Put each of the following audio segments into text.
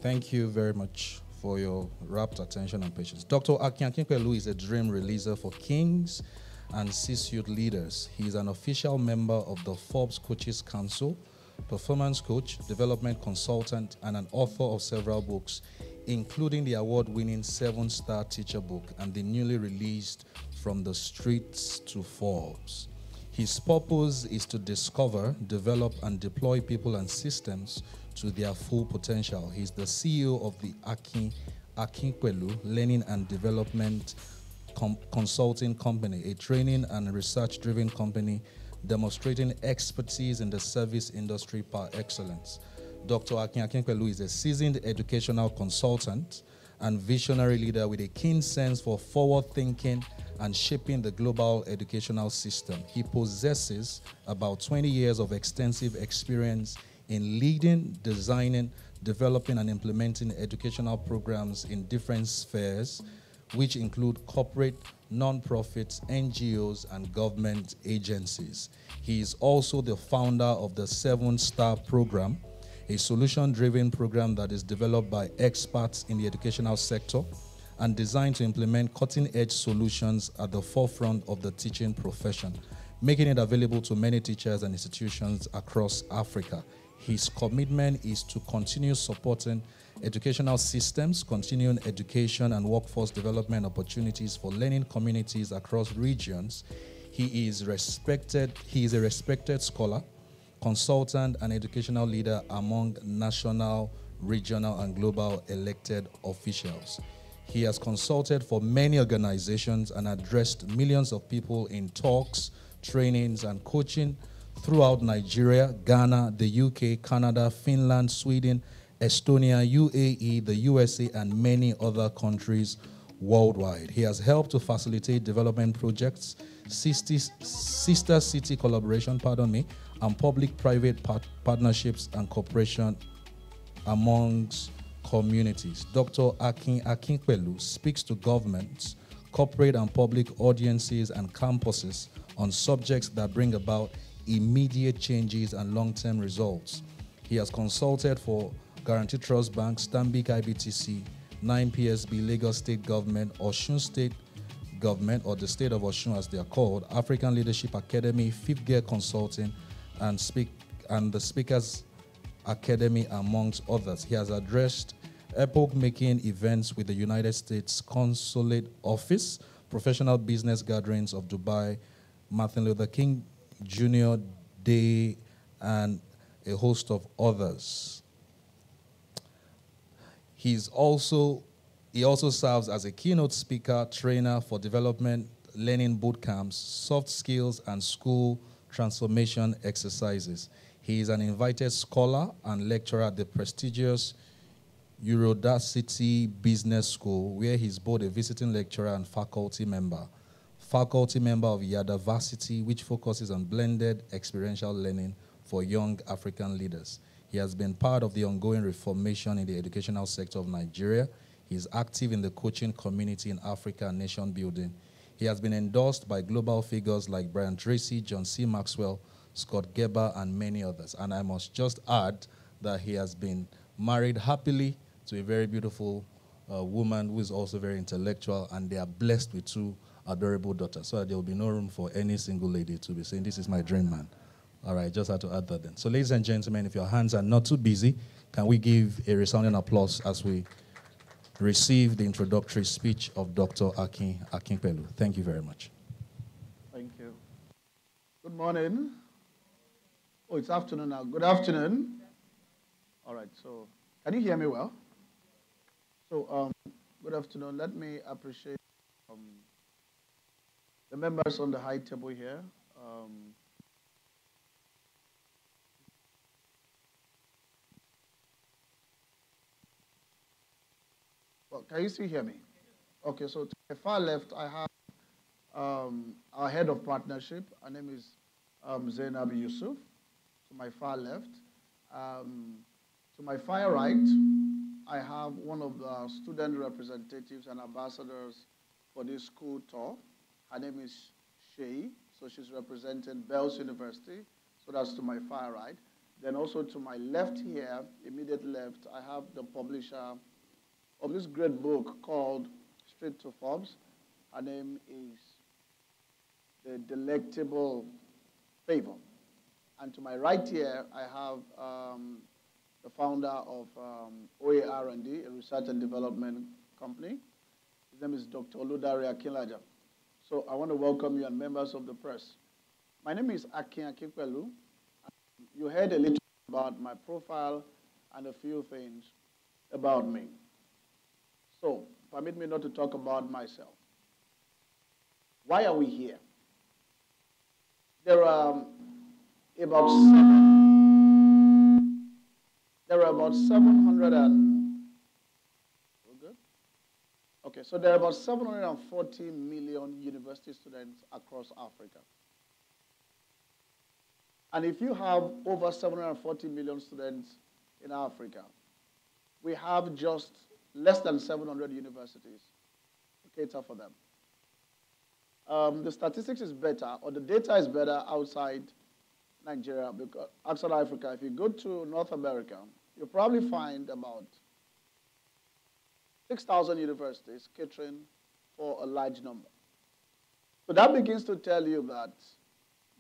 Thank you very much for your rapt attention and patience. Dr. Akin Akinpelu is a dream releaser for kings and C-suite leaders. He is an official member of the Forbes Coaches Council, performance coach, development consultant, and an author of several books, including the award-winning 7-Star Teacher book and the newly released From the Streets to Forbes. His purpose is to discover, develop, and deploy people and systems to their full potential. He's the CEO of the Akin Akinpelu Learning and Development Consulting Company, a training and research-driven company demonstrating expertise in the service industry par excellence. Dr. Akin Akinpelu is a seasoned educational consultant and visionary leader with a keen sense for forward thinking and shaping the global educational system. He possesses about 20 years of extensive experience in leading, designing, developing, and implementing educational programs in different spheres, which include corporate, non-profits, NGOs, and government agencies. He is also the founder of the 7-Star program, a solution-driven program that is developed by experts in the educational sector and designed to implement cutting-edge solutions at the forefront of the teaching profession, making it available to many teachers and institutions across Africa. His commitment is to continue supporting educational systems, continuing education and workforce development opportunities for learning communities across regions. He is a respected scholar, consultant, and educational leader among national, regional, and global elected officials. He has consulted for many organizations and addressed millions of people in talks, trainings, and coaching throughout Nigeria, Ghana, the UK, Canada, Finland, Sweden, Estonia, UAE, the USA, and many other countries worldwide. He has helped to facilitate development projects, sister city collaboration, and public-private partnerships and cooperation amongst communities. Dr. Akin Akinpelu speaks to governments, corporate and public audiences, and campuses on subjects that bring about immediate changes and long-term results. He has consulted for Guarantee Trust Bank, Stanbic IBTC, 9PSB, Lagos State Government, Osun State Government, or the State of Osun as they are called, African Leadership Academy, Fifth Gear Consulting, and the Speakers Academy, amongst others. He has addressed epoch-making events with the United States Consulate Office, professional business gatherings of Dubai, Martin Luther King Jr. Day, and a host of others. He also serves as a keynote speaker, trainer for development, learning boot camps, soft skills, and school transformation exercises. He is an invited scholar and lecturer at the prestigious Eurodacity Business School, where he is both a visiting lecturer and faculty member. Faculty member of Yadavasity, which focuses on blended experiential learning for young African leaders. He has been part of the ongoing reformation in the educational sector of Nigeria. He is active in the coaching community in Africa and nation building. He has been endorsed by global figures like Brian Tracy, John C. Maxwell, Scott Geber, and many others. And I must just add that he has been married happily to a very beautiful woman who is also very intellectual, and they are blessed with 2 adorable daughters, so that there will be no room for any single lady to be saying, "This is my dream man." All right, just had to add that then. So ladies and gentlemen, if your hands are not too busy, can we give a resounding applause as we receive the introductory speech of Dr. Akin Akinpelu. Thank you very much. Thank you. Good morning. Oh, it's afternoon now. Good afternoon. All right, so can you hear me well? So, good afternoon. Let me appreciate the members on the high table here. Well, can you still hear me? Okay, so to my far left, I have our head of partnership. Her name is Zainab Yusuf. To my far left. To my far right, I have one of the student representatives and ambassadors for this school tour. Her name is Shay, so she's representing Bells University, so that's to my far right. Then also to my left here, immediate left, I have the publisher of this great book called Straight to Forbes. Her name is The Delectable Favor. And to my right here, I have the founder of OAR&D, a research and development company. His name is Dr. Oludare Akinlaja. So I want to welcome you and members of the press. My name is Akin Akinpelu. You heard a little about my profile and a few things about me. So permit me not to talk about myself. Why are we here? There are about 700 and we're good? Okay, so there are about 740 million university students across Africa. And if you have over 740 million students in Africa, we have just less than 700 universities to cater for them. The statistics is better, or the data is better outside Nigeria, because outside Africa. If you go to North America, you'll probably find about 6,000 universities catering for a large number. So that begins to tell you that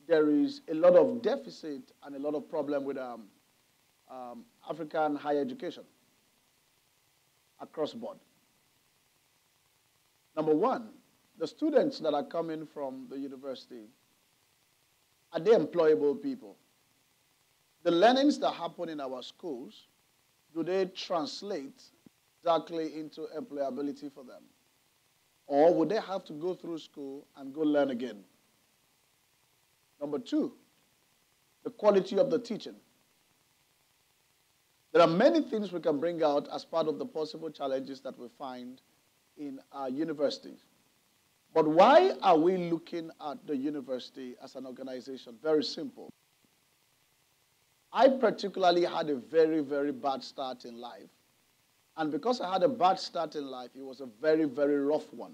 there is a lot of deficit and a lot of problem with African higher education across board. Number one, the students that are coming from the university, are they employable people? The learnings that happen in our schools, do they translate exactly into employability for them? Or would they have to go through school and go learn again? Number two, the quality of the teaching. There are many things we can bring out as part of the possible challenges that we find in our universities. But why are we looking at the university as an organization? Very simple. I particularly had a very, very bad start in life. And because I had a bad start in life, it was a very, very rough one.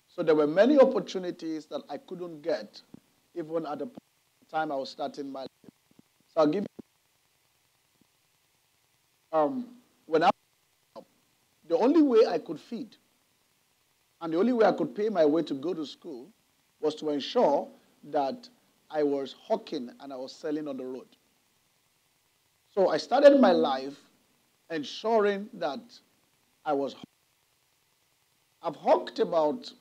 So there were many opportunities that I couldn't get, even at the time I was starting my life. So I'll give you, when I was up, the only way I could feed and the only way I could pay my way to go to school was to ensure that I was hawking and I was selling on the road. So I started my life ensuring that I was hawking. I've hawked about,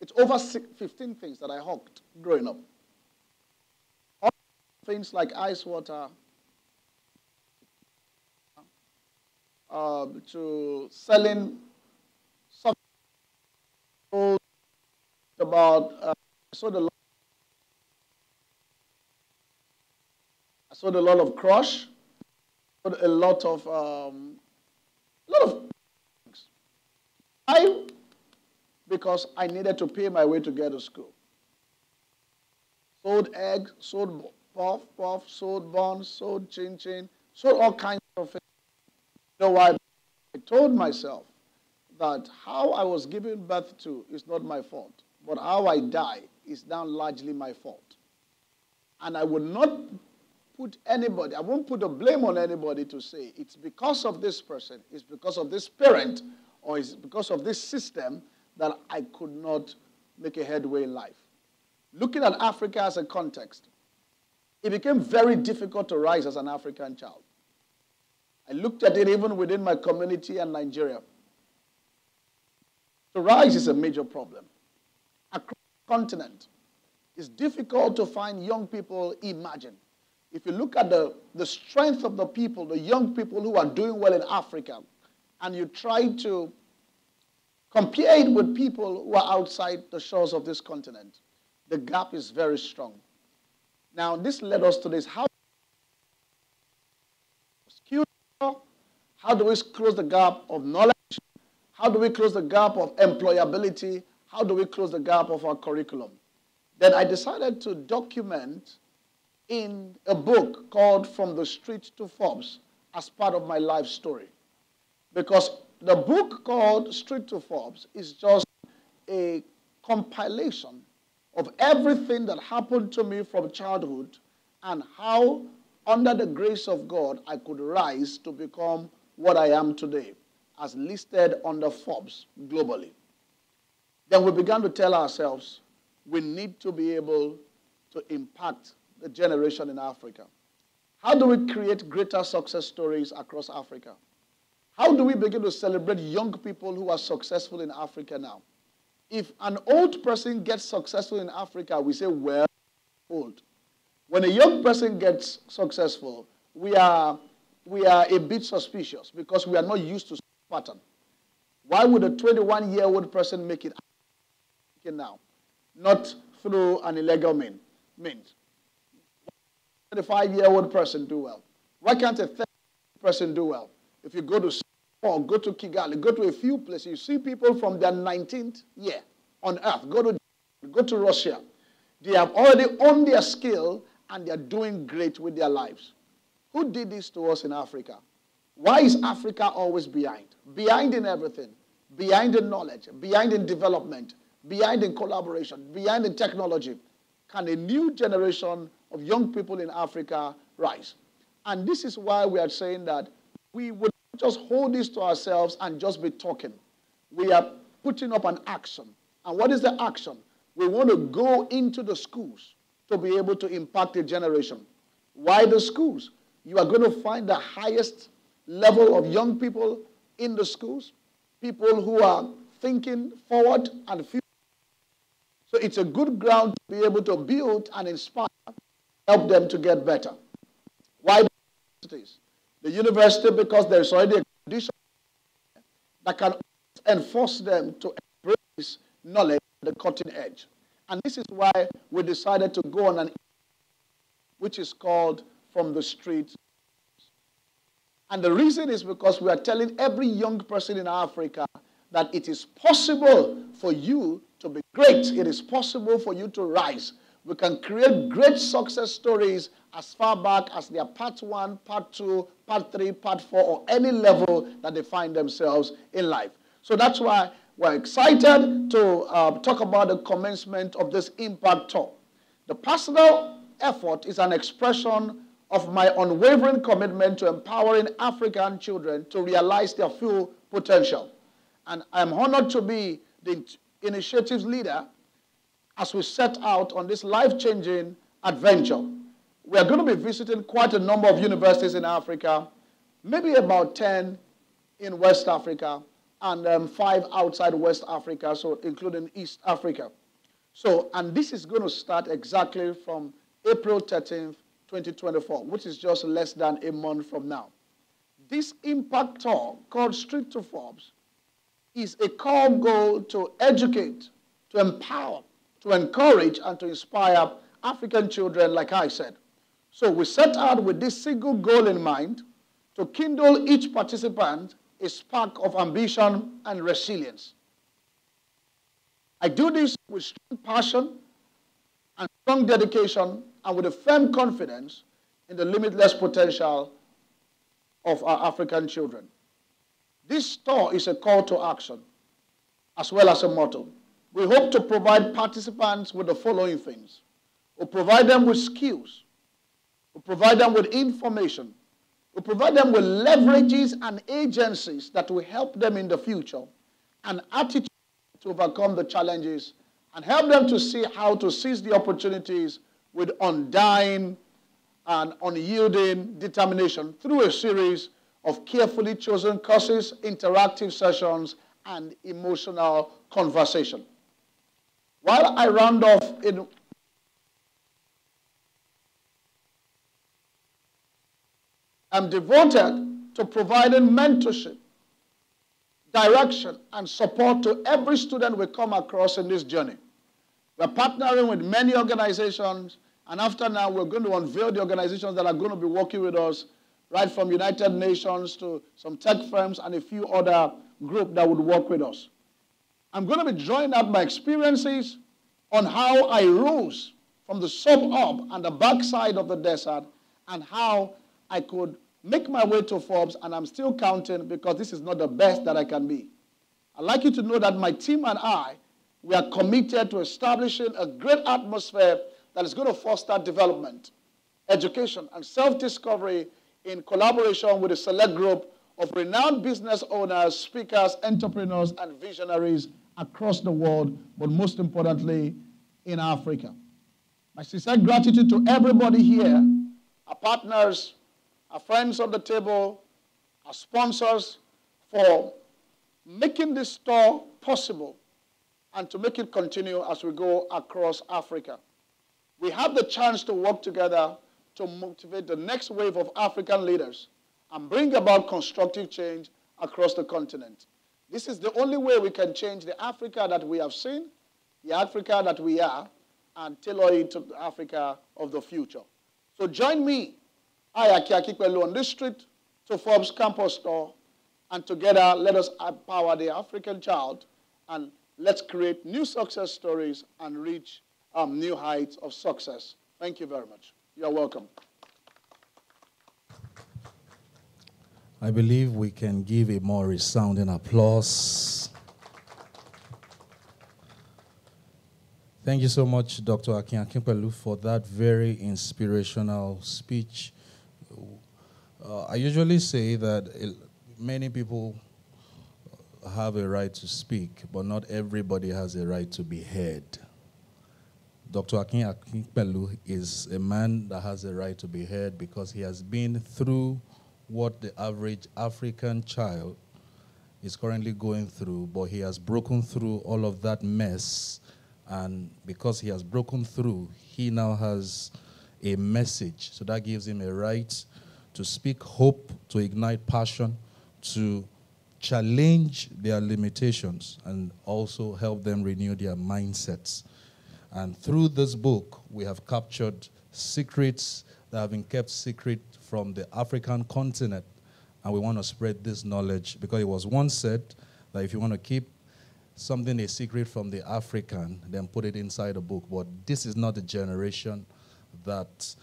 it's over 15 things that I hawked growing up. Things like ice water, to selling soft food, about I sold a lot of crush, a lot of things. Because I needed to pay my way to get to school. Sold eggs, sold puff, sold buns, sold chin, sold all kinds of things. You know why? I told myself that how I was given birth to is not my fault, but how I die is now largely my fault. And I would not put anybody, I won't put the blame on anybody to say it's because of this person, it's because of this parent, or it's because of this system that I could not make a headway in life. Looking at Africa as a context, it became very difficult to rise as an African child. I looked at it even within my community and Nigeria. To rise is a major problem. Across the continent, it's difficult to find young people imagine. If you look at the strength of the people, the young people who are doing well in Africa, and you try to compare it with people who are outside the shores of this continent, the gap is very strong. Now, this led us to this. How do we close the gap of knowledge? How do we close the gap of employability? How do we close the gap of our curriculum? Then I decided to document in a book called From the Street to Forbes as part of my life story. Because the book called Street to Forbes is just a compilation of everything that happened to me from childhood and how under the grace of God, I could rise to become what I am today, as listed under Forbes globally. Then we began to tell ourselves, we need to be able to impact the generation in Africa. How do we create greater success stories across Africa? How do we begin to celebrate young people who are successful in Africa now? If an old person gets successful in Africa, we say, well, old. When a young person gets successful, we are a bit suspicious because we are not used to pattern. Why would a 21-year-old person make it now? Not through an illegal means. 25-year-old person do well? Why can't a 30-year-old person do well? If you go to or go to Kigali, go to a few places, you see people from their 19th year on earth. Go to Russia. They have already owned their skill and they're doing great with their lives. Who did this to us in Africa? Why is Africa always behind? Behind in everything. Behind in knowledge. Behind in development. Behind in collaboration. Behind in technology. Can a new generation of young people in Africa rise? And this is why we are saying that we would just hold this to ourselves and just be talking. We are putting up an action. And what is the action? We want to go into the schools to be able to impact a generation. Why the schools? You are going to find the highest level of young people in the schools, people who are thinking forward and future. So it's a good ground to be able to build and inspire, help them to get better. Why the universities? The university, because there is already a condition that can enforce them to embrace knowledge at the cutting edge. And this is why we decided to go on an which is called From the Streets. And the reason is because we are telling every young person in Africa that it is possible for you to be great. It is possible for you to rise. We can create great success stories as far back as their part 1, part 2, part 3, part 4, or any level that they find themselves in life. So that's why we're excited to talk about the commencement of this Impact Tour. The personal effort is an expression of my unwavering commitment to empowering African children to realize their full potential. And I'm honored to be the initiative's leader as we set out on this life-changing adventure. We are going to be visiting quite a number of universities in Africa, maybe about 10 in West Africa, and 5 outside West Africa, so including East Africa. So, and this is going to start exactly from April 13th, 2024, which is just less than a month from now. This Impact Tour, called Street to Forbes, is a core goal to educate, to empower, to encourage, and to inspire African children, like I said. So we set out with this single goal in mind to kindle each participant a spark of ambition and resilience. I do this with strong passion and strong dedication and with a firm confidence in the limitless potential of our African children. This tour is a call to action as well as a motto. We hope to provide participants with the following things. We'll provide them with skills. We'll provide them with information. We'll provide them with leverages and agencies that will help them in the future, and attitude to overcome the challenges, and help them to see how to seize the opportunities with undying and unyielding determination through a series of carefully chosen courses, interactive sessions, and emotional conversation. While I round off in I'm devoted to providing mentorship, direction, and support to every student we come across in this journey. We're partnering with many organizations, and after now, we're going to unveil the organizations that are going to be working with us, right from United Nations to some tech firms and a few other groups that would work with us. I'm going to be drawing out my experiences on how I rose from the suburb and the backside of the desert, and how I could make my way to Forbes, and I'm still counting because this is not the best that I can be. I'd like you to know that my team and I, we are committed to establishing a great atmosphere that is going to foster development, education, and self-discovery in collaboration with a select group of renowned business owners, speakers, entrepreneurs, and visionaries across the world, but most importantly, in Africa. My sincere gratitude to everybody here, our partners, our friends on the table, our sponsors, for making this store possible and to make it continue as we go across Africa. We have the chance to work together to motivate the next wave of African leaders and bring about constructive change across the continent. This is the only way we can change the Africa that we have seen, the Africa that we are, and tailor it to the Africa of the future. So join me, Akin Akinpelu, on this street to Forbes campus store, and together let us empower the African child, and let's create new success stories and reach new heights of success. Thank you very much. You're welcome. I believe we can give a more resounding applause. Thank you so much, Dr. Akin Akinpelu, for that very inspirational speech. I usually say that many people have a right to speak, but not everybody has a right to be heard. Dr. Akin Akinpelu is a man that has a right to be heard because he has been through what the average African child is currently going through, but he has broken through all of that mess. And because he has broken through, he now has a message. So that gives him a right to speak hope, to ignite passion, to challenge their limitations, and also help them renew their mindsets. And through this book, we have captured secrets that have been kept secret from the African continent. And we want to spread this knowledge because it was once said that if you want to keep something a secret from the African, then put it inside a book. But this is not the generation that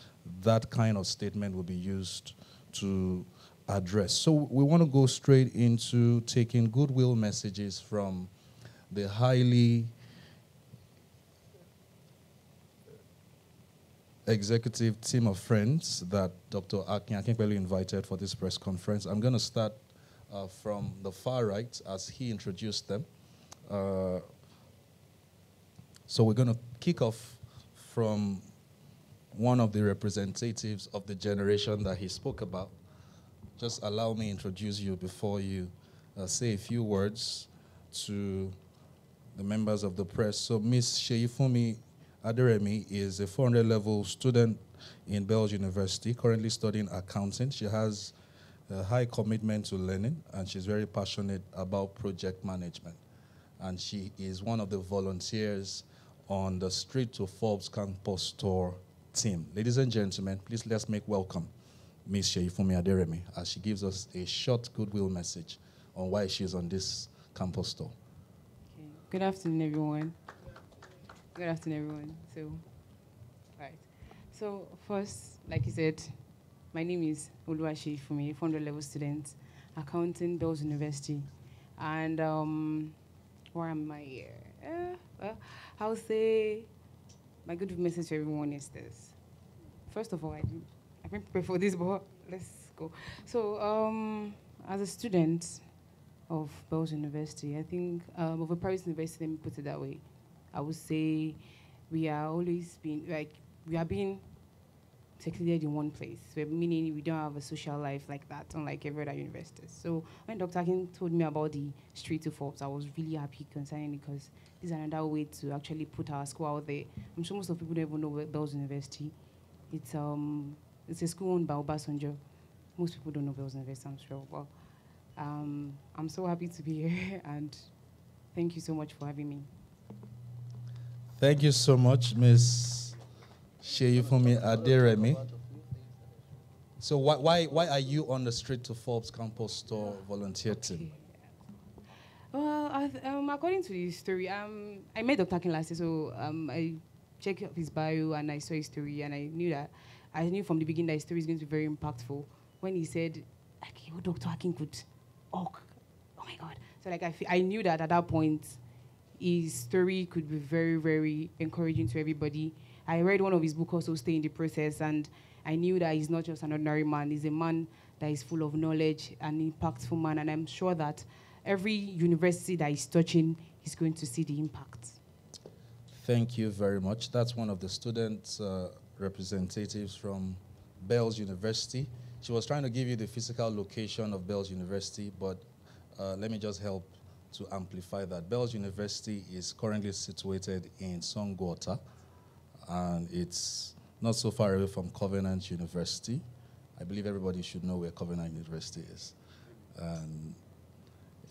that kind of statement will be used to address. So we want to go straight into taking goodwill messages from the highly executive team of friends that Dr. Akin Akinpelu invited for this press conference. I'm going to start from the far right as he introduced them. So we're going to kick off from one of the representatives of the generation that he spoke about. Just allow me to introduce you before you say a few words to the members of the press. So Ms. Seifumi Aderemi is a 400-level student in Bells University, currently studying accounting. She has a high commitment to learning, and she's very passionate about project management. And she is one of the volunteers on the Street to Forbes campus store team. Ladies and gentlemen, please let's make welcome Ms. Seifumi Aderemi as she gives us a short goodwill message on why she's on this campus store. Okay. Good afternoon, everyone. Good afternoon, everyone. Right. So first, like you said, my name is Oluwa Seifumi, 400-level student, accounting, Bells University. And where am I here? Well, I'll say my good message to everyone is this. First of all, I've been prepared for this, but let's go. So as a student of Bells University, I think of a private university, let me put it that way, I would say we are always being, we are being secluded in one place, meaning we don't have a social life like that, unlike every other university. So when Dr. Akin told me about the Street to Forbes, I was really happy concerning it because this is another way to actually put our school out there. I'm sure most of people don't even know Bells University. It's a school owned by Obasanjo. Most people don't know Bells University, I'm sure. Well, I'm so happy to be here, and thank you so much for having me. Thank you so much, Ms. Seifumi Aderemi. So why are you on the Street to Forbes campus store volunteer team? Well, according to the story, I met Dr. Akin last year, so I checked up his bio and I saw his story, and I knew from the beginning that his story is going to be very impactful. When he said, Dr. Akin could talk, oh my God! So I knew that at that point, his story could be very, very encouraging to everybody. I read one of his books also, Stay in the Process, and I knew that he's not just an ordinary man. He's a man that is full of knowledge, an impactful man, and I'm sure that every university that he's touching is going to see the impact. Thank you very much. That's one of the student representatives from Bells University. She was trying to give you the physical location of Bells University, but let me just help to amplify that. Bells University is currently situated in Songwater, and it's not so far away from Covenant University. I believe everybody should know where Covenant University is. And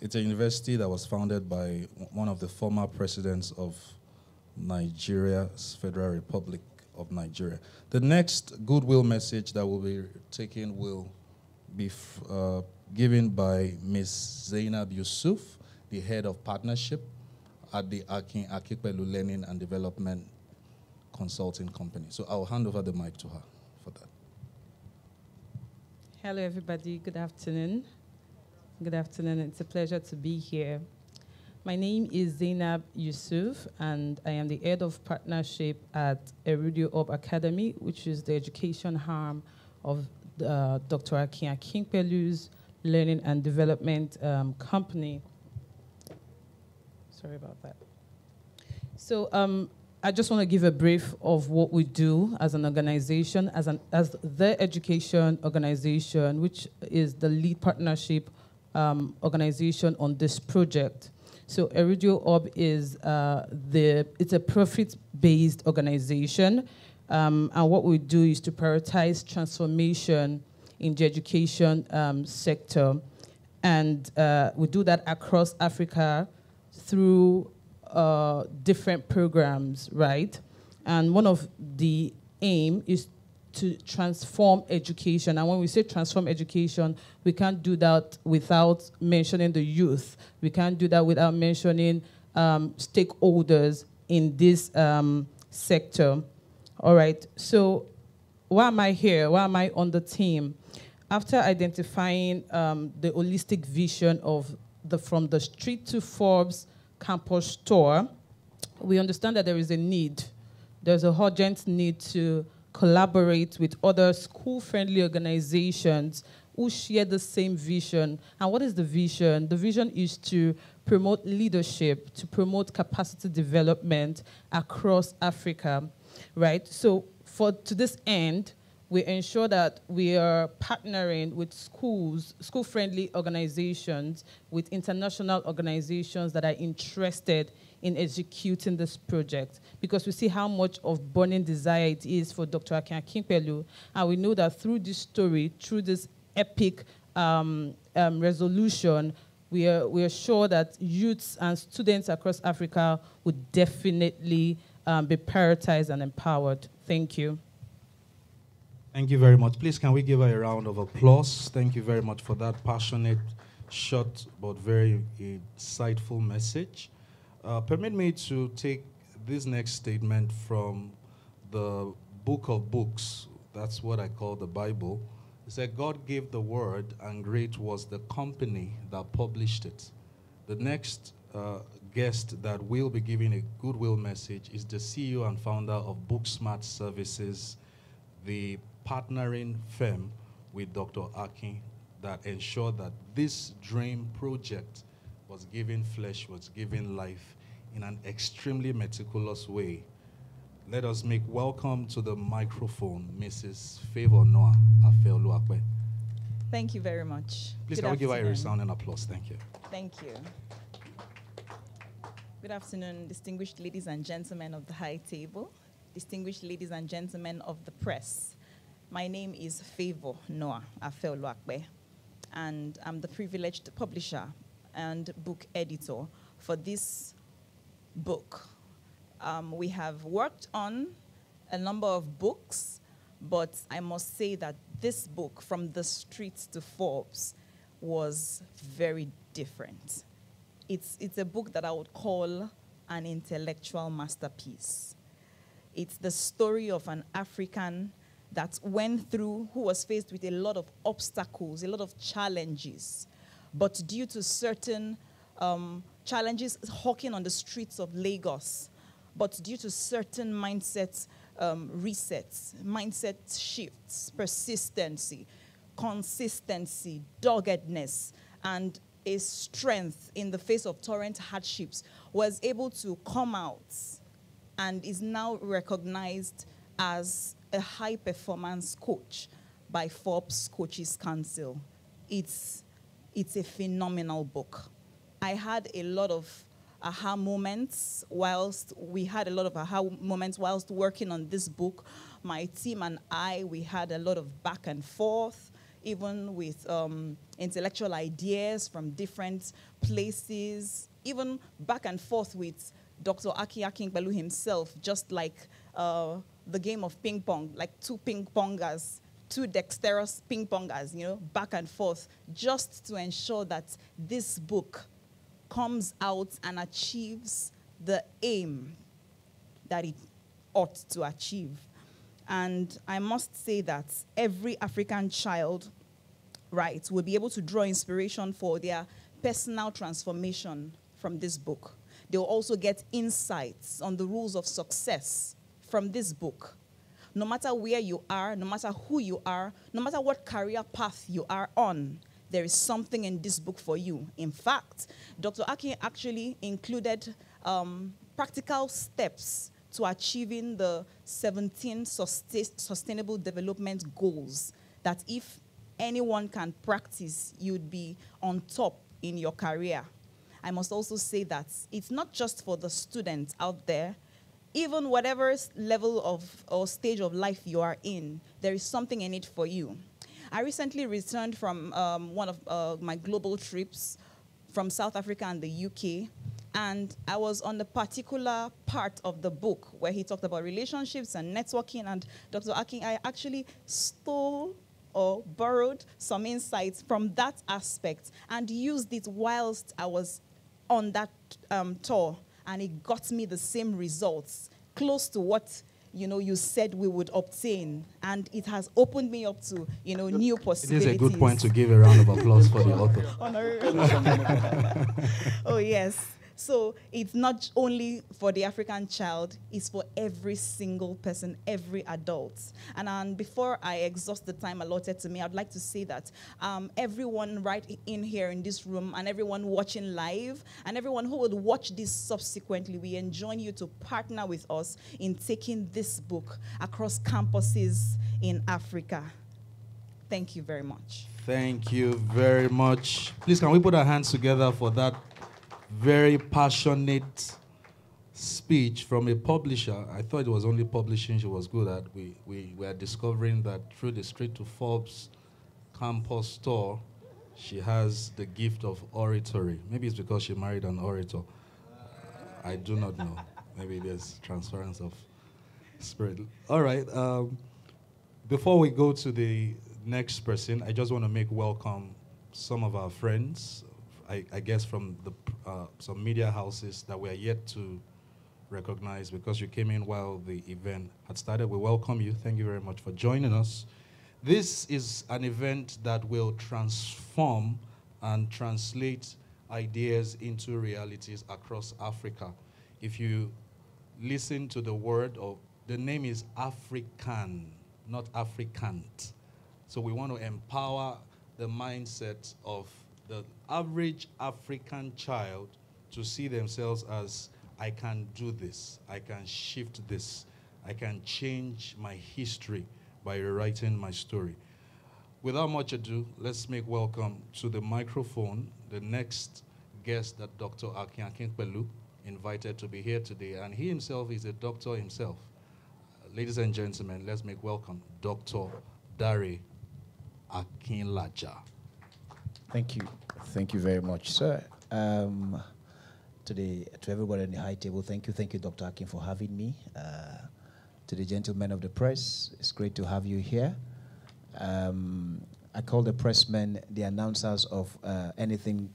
it's a university that was founded by one of the former presidents of Nigeria's Federal Republic of Nigeria. The next goodwill message that will be taken will be given by Ms. Zainab Yusuf, the head of partnership at the Akin Akinpelu Learning and Development Consulting Company. So I'll hand over the mic to her for that. Hello, everybody. Good afternoon. Good afternoon. It's a pleasure to be here. My name is Zainab Yusuf, and I am the head of partnership at Erudio Up Academy, which is the education arm of Dr. Akin Akinpelu's Learning and Development Company. Sorry about that. So I just want to give a brief of what we do as an organization, as the education organization, which is the lead partnership organization on this project. So Erudio Orb is it's a profit-based organization, and what we do is to prioritize transformation in the education sector, and we do that across Africa through different programs, right? And one of the aim is to transform education. And when we say transform education, we can't do that without mentioning the youth. We can't do that without mentioning stakeholders in this sector. All right, so why am I here? Why am I on the team? After identifying the holistic vision of From the Street to Forbes campus store, we understand that there is a need. There's a urgent need to collaborate with other school-friendly organizations who share the same vision. And what is the vision? The vision is to promote leadership, to promote capacity development across Africa, right? So to this end, we ensure that we are partnering with schools, school-friendly organizations, with international organizations that are interested in executing this project, because we see how much of burning desire it is for Dr. Akin Akinpelu, and we know that through this story, through this epic resolution, we are sure that youths and students across Africa would definitely be prioritized and empowered. Thank you. Thank you very much. Please, can we give her a round of applause? Thank you very much for that passionate, short, but very insightful message. Permit me to take this next statement from the book of books. That's what I call the Bible. It said, God gave the word, and great was the company that published it. The next guest that will be giving a goodwill message is the CEO and founder of Booksmart Services, the partnering firm with Dr. Akin that ensured that this dream project was given flesh, was given life in an extremely meticulous way. Let us make welcome to the microphone, Mrs. Favor Noah Afeoluakwe. Thank you very much. Please, can we give her a resounding applause? Thank you. Thank you. Good afternoon, distinguished ladies and gentlemen of the high table, distinguished ladies and gentlemen of the press. My name is Favor Noah Afeoluakwe, and I'm the privileged publisher and book editor for this book. We have worked on a number of books, but I must say that this book, From the Streets to Forbes, was very different. It's a book that I would call an intellectual masterpiece. It's the story of an African that went through, who was faced with a lot of obstacles, a lot of challenges, but due to certain challenges hawking on the streets of Lagos, but due to certain mindsets resets, mindset shifts, persistency, consistency, doggedness, and a strength in the face of torrent hardships, was able to come out and is now recognized as a high-performance coach by Forbes Coaches Council. It's a phenomenal book. I had a lot of aha moments whilst working on this book. My team and I, we had a lot of back and forth, even with intellectual ideas from different places, even back and forth with Dr. Akin Akinpelu himself, just like the game of ping pong, like two ping pongers, two dexterous ping pongers, back and forth, just to ensure that this book comes out and achieves the aim that it ought to achieve. And I must say that every African child, right, will be able to draw inspiration for their personal transformation from this book. They'll also get insights on the rules of success from this book. No matter where you are, no matter who you are, no matter what career path you are on, there is something in this book for you. In fact, Dr. Akin actually included practical steps to achieving the 17 sustainable development goals that if anyone can practice, you'd be on top in your career. I must also say that it's not just for the students out there. Even whatever level of or stage of life you are in, there is something in it for you. I recently returned from one of my global trips from South Africa and the UK, and I was on the particular part of the book where he talked about relationships and networking, and Dr. Akin, I actually stole or borrowed some insights from that aspect and used it whilst I was on that tour, and it got me the same results, close to what you said we would obtain, and it has opened me up to new possibilities. It is a good point to give a round of applause for the author. Oh yes. So it's not only for the African child, it's for every single person, every adult. And before I exhaust the time allotted to me, I'd like to say that everyone right in here in this room and everyone watching live and everyone who will watch this subsequently, we enjoin you to partner with us in taking this book across campuses in Africa. Thank you very much. Thank you very much. Please, can we put our hands together for that very passionate speech from a publisher. I thought it was only publishing she was good at. We are discovering that through the Straight to Forbes campus store, she has the gift of oratory. Maybe it's because she married an orator. I do not know. Maybe there's transference of spirit. All right. Before we go to the next person, I just want to make welcome some of our friends, I guess from some media houses that we are yet to recognize because you came in while the event had started. We welcome you. Thank you very much for joining us. This is an event that will transform and translate ideas into realities across Africa. If you listen to the word, or the name is African, not Africant. So we want to empower the mindset of the average African child to see themselves as, I can do this, I can shift this, I can change my history by rewriting my story. Without much ado, let's make welcome to the microphone the next guest that Dr. Akin Akinpelu invited to be here today, and he himself is a doctor himself. Ladies and gentlemen, let's make welcome Dr. Dare Akinlaja. Thank you. Thank you very much, sir. To everybody on the high table, thank you, Dr. Akin, for having me. To the gentlemen of the press, it's great to have you here. I call the pressmen the announcers of anything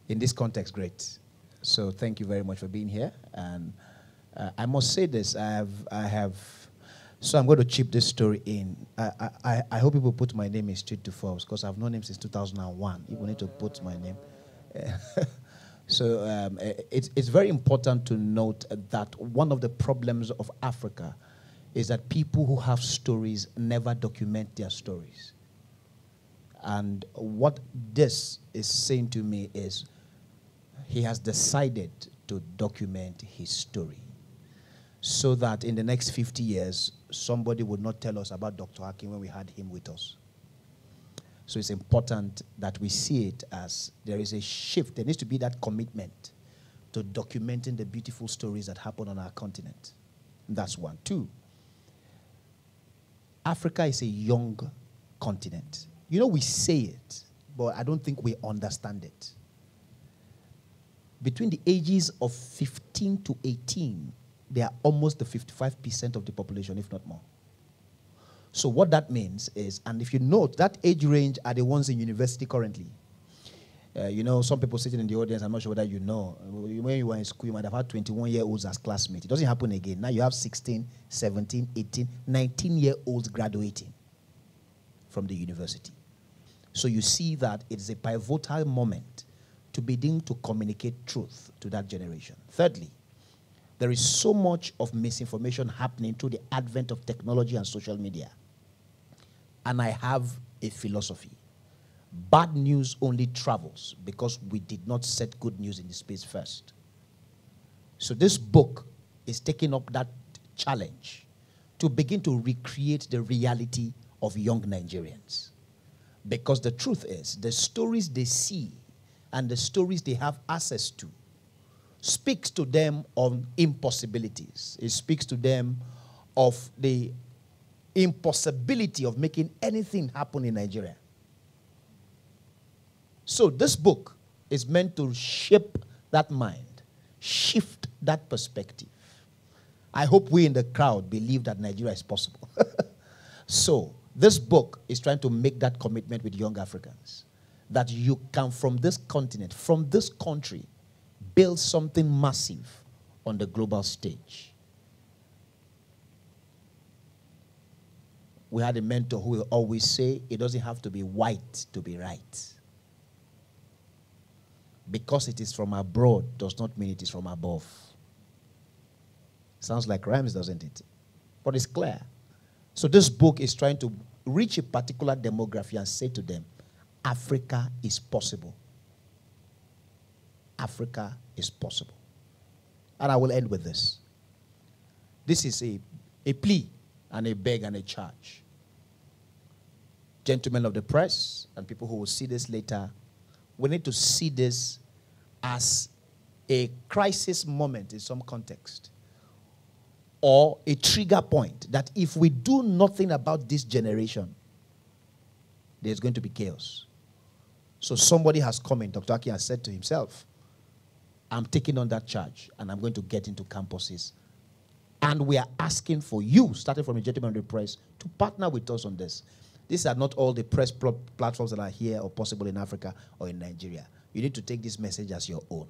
in this context great. So thank you very much for being here. And I must say this, so I'm going to chip this story in. I hope people put my name in Straight to Forbes because I've known him since 2001. People need to put my name. So it's very important to note that one of the problems of Africa is that people who have stories never document their stories. And what this is saying to me is he has decided to document his story so that in the next 50 years, somebody would not tell us about Dr. Akin when we had him with us. So it's important that we see it as there is a shift. There needs to be that commitment to documenting the beautiful stories that happen on our continent. That's one. Two, Africa is a young continent. You know, we say it, but I don't think we understand it. Between the ages of 15 to 18, they are almost the 55% of the population, if not more. So what that means is, and if you note, that age range are the ones in university currently. You know, some people sitting in the audience, I'm not sure whether you know, when you were in school, you might have had 21-year-olds as classmates. It doesn't happen again. Now you have 16, 17, 18, 19-year-olds graduating from the university. So you see that it is a pivotal moment to begin to communicate truth to that generation. Thirdly, there is so much of misinformation happening through the advent of technology and social media. And I have a philosophy. Bad news only travels because we did not set good news in the space first. So this book is taking up that challenge to begin to recreate the reality of young Nigerians. Because the truth is, the stories they see and the stories they have access to speaks to them on impossibilities. It speaks to them of the impossibility of making anything happen in Nigeria. So this book is meant to shape that mind, shift that perspective. I hope we in the crowd believe that Nigeria is possible. So this book is trying to make that commitment with young Africans, that you can, from this continent, from this country, build something massive on the global stage. We had a mentor who will always say, it doesn't have to be white to be right. Because it is from abroad does not mean it is from above. Sounds like rhymes, doesn't it? But it's clear. So this book is trying to reach a particular demography and say to them, Africa is possible. Africa is possible. And I will end with this. This is a plea and a beg and a charge. Gentlemen of the press and people who will see this later, we need to see this as a crisis moment in some context, or a trigger point that if we do nothing about this generation, there's going to be chaos. So somebody has come in, Dr. Akin has said to himself, I'm taking on that charge and I'm going to get into campuses. And we are asking for you, starting from the gentleman of the press, to partner with us on this. These are not all the press platforms that are here or possible in Africa or in Nigeria. You need to take this message as your own.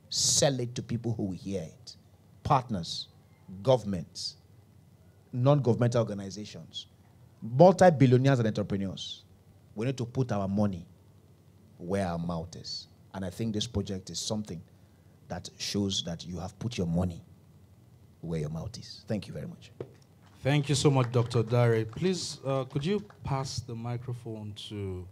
Sell it to people who will hear it. Partners, governments, non-governmental organizations, multi-billionaires and entrepreneurs. We need to put our money where our mouth is. And I think this project is something that shows that you have put your money where your mouth is. Thank you very much. Thank you so much, Dr. Dare. Please, could you pass the microphone to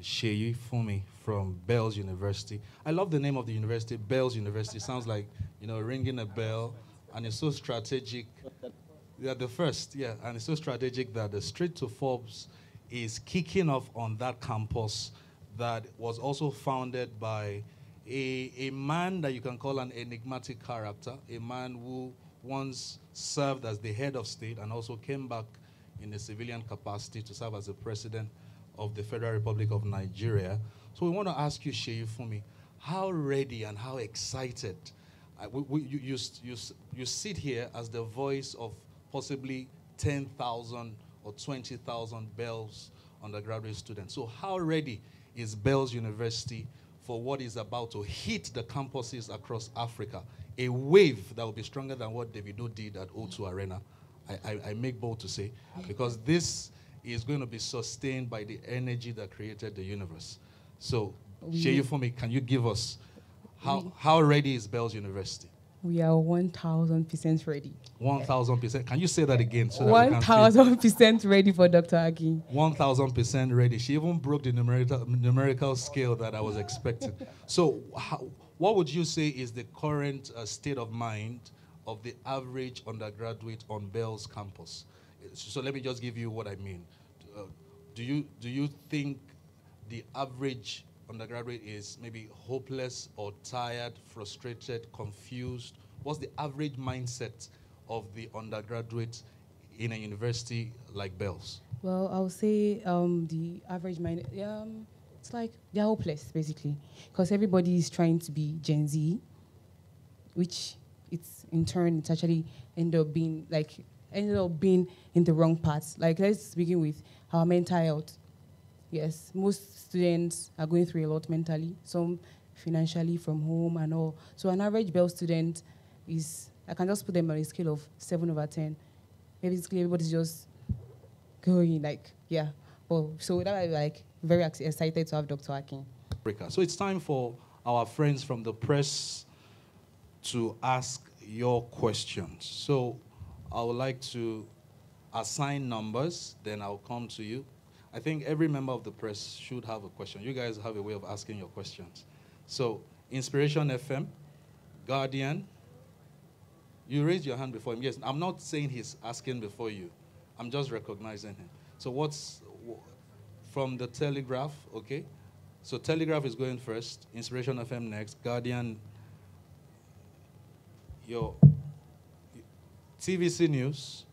Sheyi Fumi from Bells University? I love the name of the university, Bells University. Sounds like, you know, ringing a bell, and it's so strategic. Yeah, the first, yeah, and it's so strategic that the Street to Forbes is kicking off on that campus that was also founded by a man that you can call an enigmatic character, a man who once served as the head of state and also came back in a civilian capacity to serve as the president of the Federal Republic of Nigeria. So we want to ask you, Sheyi Fumi, how ready and how excited you sit here as the voice of possibly 10,000 or 20,000 Bells undergraduate students. So how ready is Bells University for what is about to hit the campuses across Africa? A wave that will be stronger than what Davido did at O2 Arena. I make bold to say, because this is going to be sustained by the energy that created the universe. So, Sheyi Fumi, can you give us How ready is Bells University? We are 1,000% ready. 1,000%. Can you say that again so that we can feel? 1,000% ready for Dr. Akin. 1,000% ready. She even broke the numerical scale that I was expecting. So what would you say is the current state of mind of the average undergraduate on Bells campus? So let me just give you what I mean. Do you think the average undergraduate is maybe hopeless or tired, frustrated, confused? What's the average mindset of the undergraduate in a university like Bells? Well, I would say the average mind, it's like they're hopeless, basically, because everybody is trying to be Gen Z, which it's actually ended up being in the wrong path. Like, let's begin with our mental health. Yes, most students are going through a lot mentally, some financially from home and all. So an average Bell student is, I can just put them on a scale of 7/10. Basically, everybody's just going so that was very excited to have Dr. Akin. So it's time for our friends from the press to ask your questions. So I would like to assign numbers, then I'll come to you. I think every member of the press should have a question. You guys have a way of asking your questions. So, Inspiration FM, Guardian, you raised your hand before him. Yes, I'm not saying he's asking before you. I'm just recognizing him. So what's from the Telegraph, okay? So Telegraph is going first, Inspiration FM next, Guardian, your TVC News,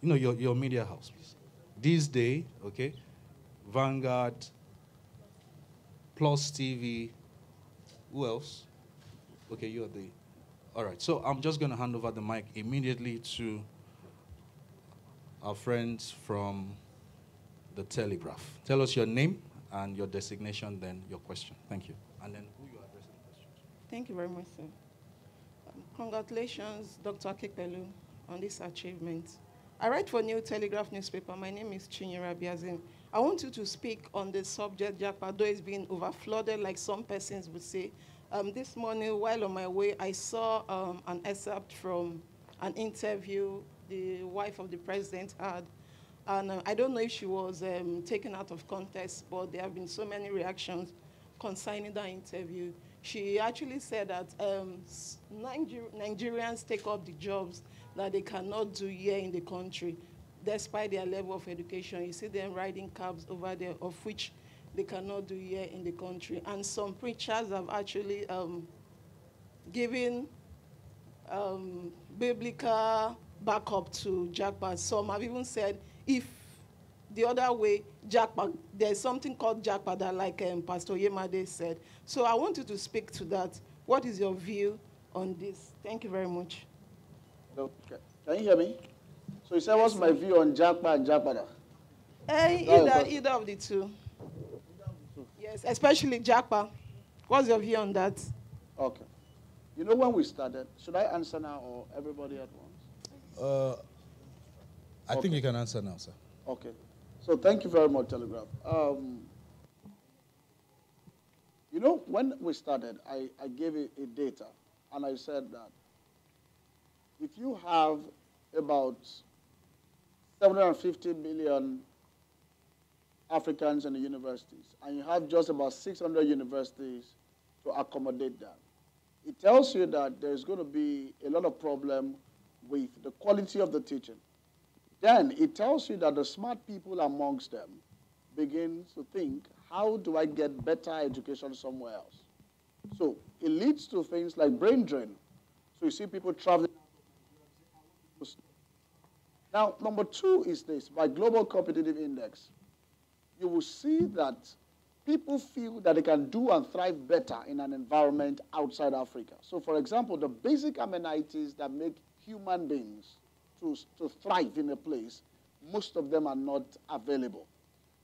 your media house, please. This Day, okay, Vanguard, Plus TV, who else? Okay, you're the, all right. So I'm just going to hand over the mic immediately to our friends from the Telegraph. Tell us your name and your designation, then your question. Thank you. And then who you are addressing the question to. Thank you very much, sir. Congratulations, Dr. Akinpelu, on this achievement. I write for New Telegraph newspaper. My name is Chinyere Biazim. I want you to speak on the subject, Japa, though it's been overflooded, like some persons would say. This morning, while on my way, I saw an excerpt from an interview the wife of the president had. And I don't know if she was taken out of context, but there have been so many reactions concerning that interview. She actually said that Nigerians take up the jobs that they cannot do here in the country, despite their level of education. You see them riding cabs over there, of which they cannot do here in the country. And some preachers have actually given biblical backup to jackpot. Some have even said, if the other way, jackpot, there's something called jackpot that, like Pastor Yemade said. So I want you to speak to that. What is your view on this? Thank you very much. Okay. Can you hear me? So you said, what's my view on jackpot and jackpot? Either of the two. Yes, especially jackpot. What's your view on that? Okay. You know when we started, should I answer now or everybody at once? I think you can answer now, sir. Okay. So thank you very much, Telegraph. You know, when we started, I gave a data, and I said that if you have about 750 million Africans in the universities, and you have just about 600 universities to accommodate that, it tells you that there's going to be a lot of problem with the quality of the teaching. Then it tells you that the smart people amongst them begin to think, how do I get better education somewhere else? So it leads to things like brain drain. So you see people traveling. Now, number two is this. By Global Competitive Index, you will see that people feel that they can do and thrive better in an environment outside Africa. So, for example, the basic amenities that make human beings to thrive in a place, most of them are not available.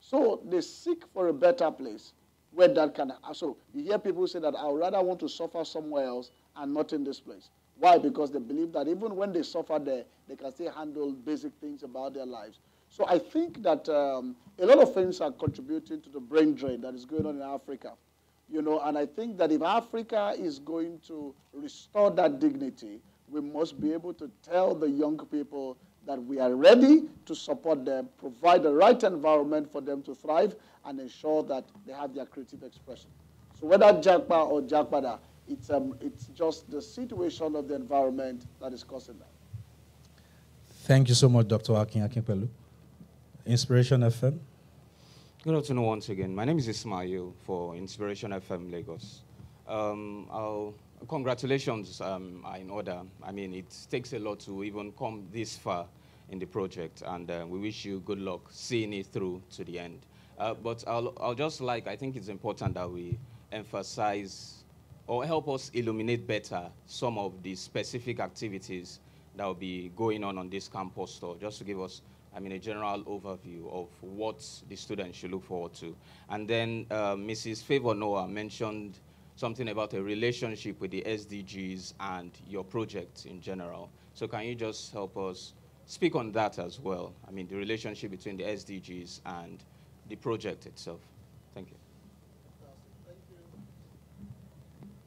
So they seek for a better place where that can. So you hear people say that I would rather want to suffer somewhere else and not in this place. Why? Because they believe that even when they suffer there, they can still handle basic things about their lives. So I think that a lot of things are contributing to the brain drain that is going on in Africa. You know, and I think that if Africa is going to restore that dignity, we must be able to tell the young people that we are ready to support them, provide the right environment for them to thrive, and ensure that they have their creative expression. So whether Jakpa or Jakpada, it's just the situation of the environment that is causing that. Thank you so much, Dr. Akin Akinpelu. Inspiration FM. Good afternoon once again. My name is Ismail for Inspiration FM Lagos. Congratulations are in order. I mean, it takes a lot to even come this far in the project, and we wish you good luck seeing it through to the end. But I'll just like, I think it's important that we emphasize or help us illuminate better some of the specific activities that will be going on this campus store, just to give us, I mean, a general overview of what the students should look forward to. And then Mrs. Favor Noah mentioned something about a relationship with the SDGs and your project in general. So can you just help us speak on that as well? I mean, the relationship between the SDGs and the project itself. Thank you.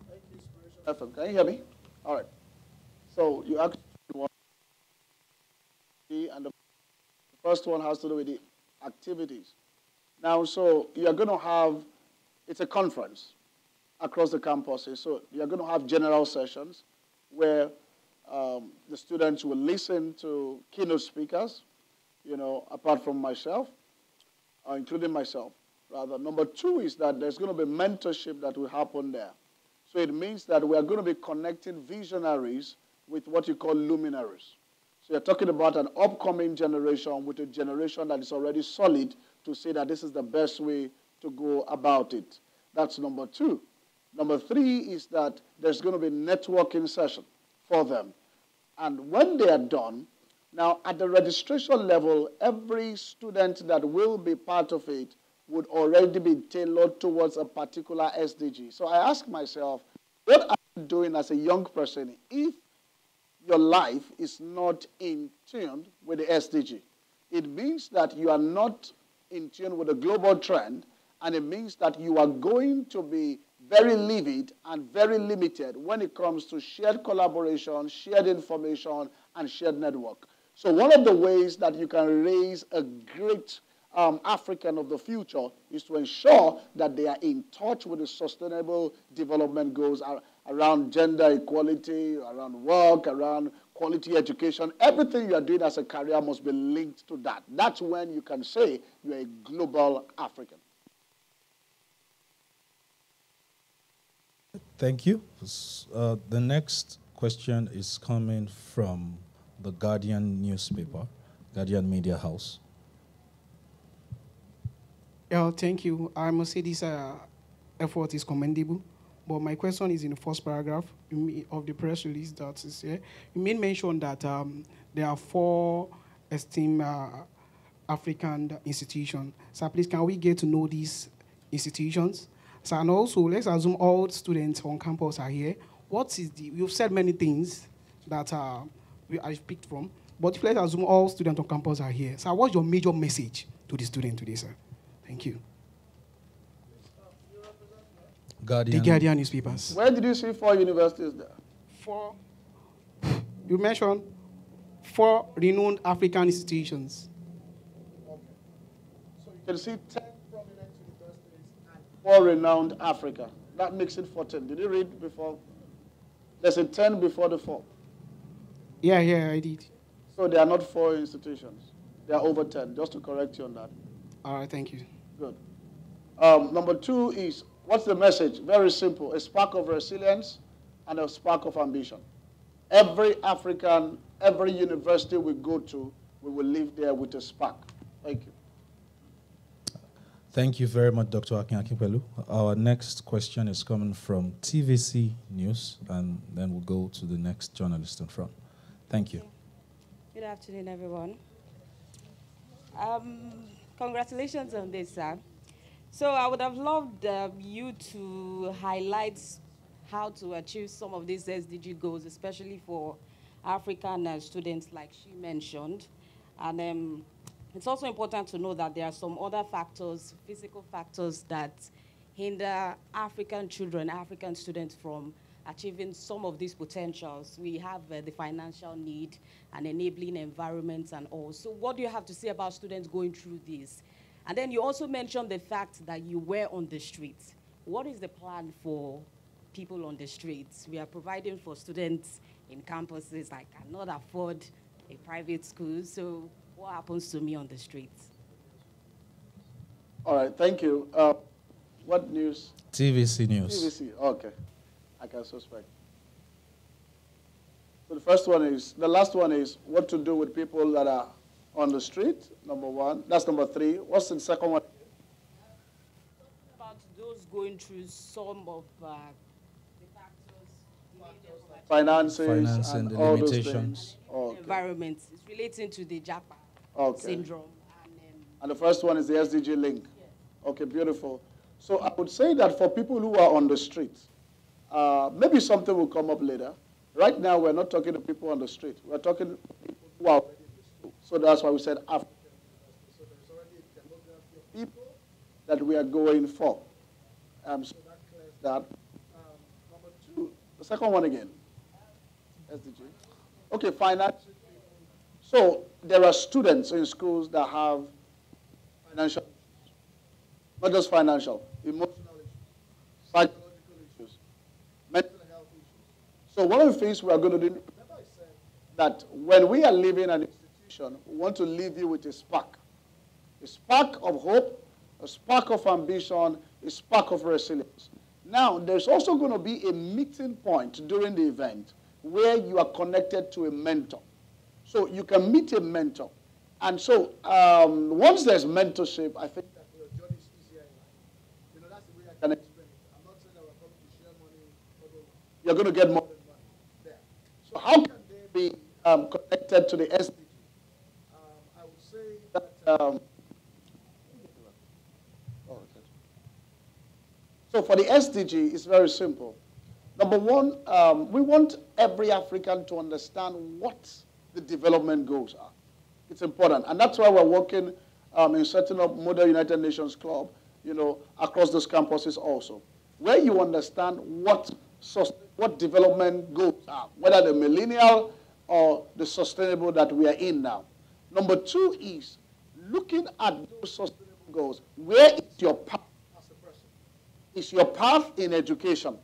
Thank you, Inspiration FM. Can you hear me? All right. So you actually want, and the first one has to do with the activities. Now, so you're going to have, it's a conference across the campuses. So you're going to have general sessions where the students will listen to keynote speakers, you know, apart from myself, including myself, rather. Number two is that there's going to be mentorship that will happen there. So it means that we are going to be connecting visionaries with what you call luminaries. So you're talking about an upcoming generation with a generation that is already solid to say that this is the best way to go about it. That's number two. Number three is that there's going to be networking session for them. And when they are done, now at the registration level, every student that will be part of it would already be tailored towards a particular SDG. So I ask myself, what are you doing as a young person if your life is not in tune with the SDG? It means that you are not in tune with the global trend, and it means that you are going to be very limited and very limited when it comes to shared collaboration, shared information, and shared network. So one of the ways that you can raise a great African of the future is to ensure that they are in touch with the sustainable development goals around gender equality, around work, around quality education. Everything you are doing as a career must be linked to that. That's when you can say you're a global African. Thank you. The next question is coming from the Guardian newspaper, Guardian Media House. Yeah, thank you. I must say this effort is commendable, but my question is in the first paragraph of the press release that is here. You made mention that there are 4 esteemed African institutions. So please, can we get to know these institutions? So, and also, let's assume all students on campus are here. What is you've said many things that I've picked from, but if let's assume all students on campus are here. So what's your major message to the student today, sir? Thank you. Guardian. The Guardian newspapers. Where did you see 4 universities there? 4. You mentioned 4 renowned African institutions. Okay. So you can see 10 prominent universities and 4 renowned Africa. That makes it 14. Did you read before? There's a 10 before the 4. Yeah, I did. So they are not 4 institutions. They are over 10, just to correct you on that. All right, thank you. Good. Number 2 is, what's the message? Very simple. A spark of resilience and a spark of ambition. Every African, every university we go to, we will live there with a spark. Thank you. Thank you very much, Dr. Akin Akinpelu. Our next question is coming from TVC News, and then we'll go to the next journalist in front. Thank you. Good afternoon, everyone. Congratulations on this, sir. So I would have loved you to highlight how to achieve some of these SDG goals, especially for African students, like she mentioned. And it's also important to know that there are some other factors, physical factors, that hinder African children, African students from achieving some of these potentials? We have the financial need and enabling environments and all. So what do you have to say about students going through this? And then you also mentioned the fact that you were on the streets. What is the plan for people on the streets? We are providing for students in campuses. I cannot afford a private school, so what happens to me on the streets? All right, thank you. What news? TVC News. TVC, okay. I can suspect. So the last one is what to do with people that are on the street, number one. That's number 3. What's the second one? About those going through some of the factors, Finances and and the all limitations. those things. Okay. environment. It's relating to the JAPA syndrome. And the first one is the SDG link. Yes. Okay, beautiful. So I would say that for people who are on the streets, maybe something will come up later. Right now, we're not talking to people on the street. We're talking to people who are already in the school. So that's why we said African. So there's already a demography of people that we are going for. So that clears that. Number 2, the second one again. SDG. Okay, finance. So there are students in schools that have financial issues. Not just financial, emotional issues, psychological issues, mental health issues. So one of the things we are going to do, remember I said that when we are leaving an institution, we want to leave you with a spark of hope, a spark of ambition, a spark of resilience. Now, there's also going to be a meeting point during the event where you are connected to a mentor. So you can meet a mentor. And so once there's mentorship, I think that your journey is easier in life. You know, that's the way I can explain it. I'm not saying that we're coming to share money. You're going to get more than money there. So how can they be connected to the SDG? I would say that... So for the SDG, it's very simple. Number 1, we want every African to understand what the development goals are. It's important. And that's why we're working in setting up Model United Nations Club, you know, across those campuses also, where you understand what development goals are, whether the millennial or the sustainable that we are in now. Number 2 is looking at those sustainable goals. Where is your path as a person? Is your path in education?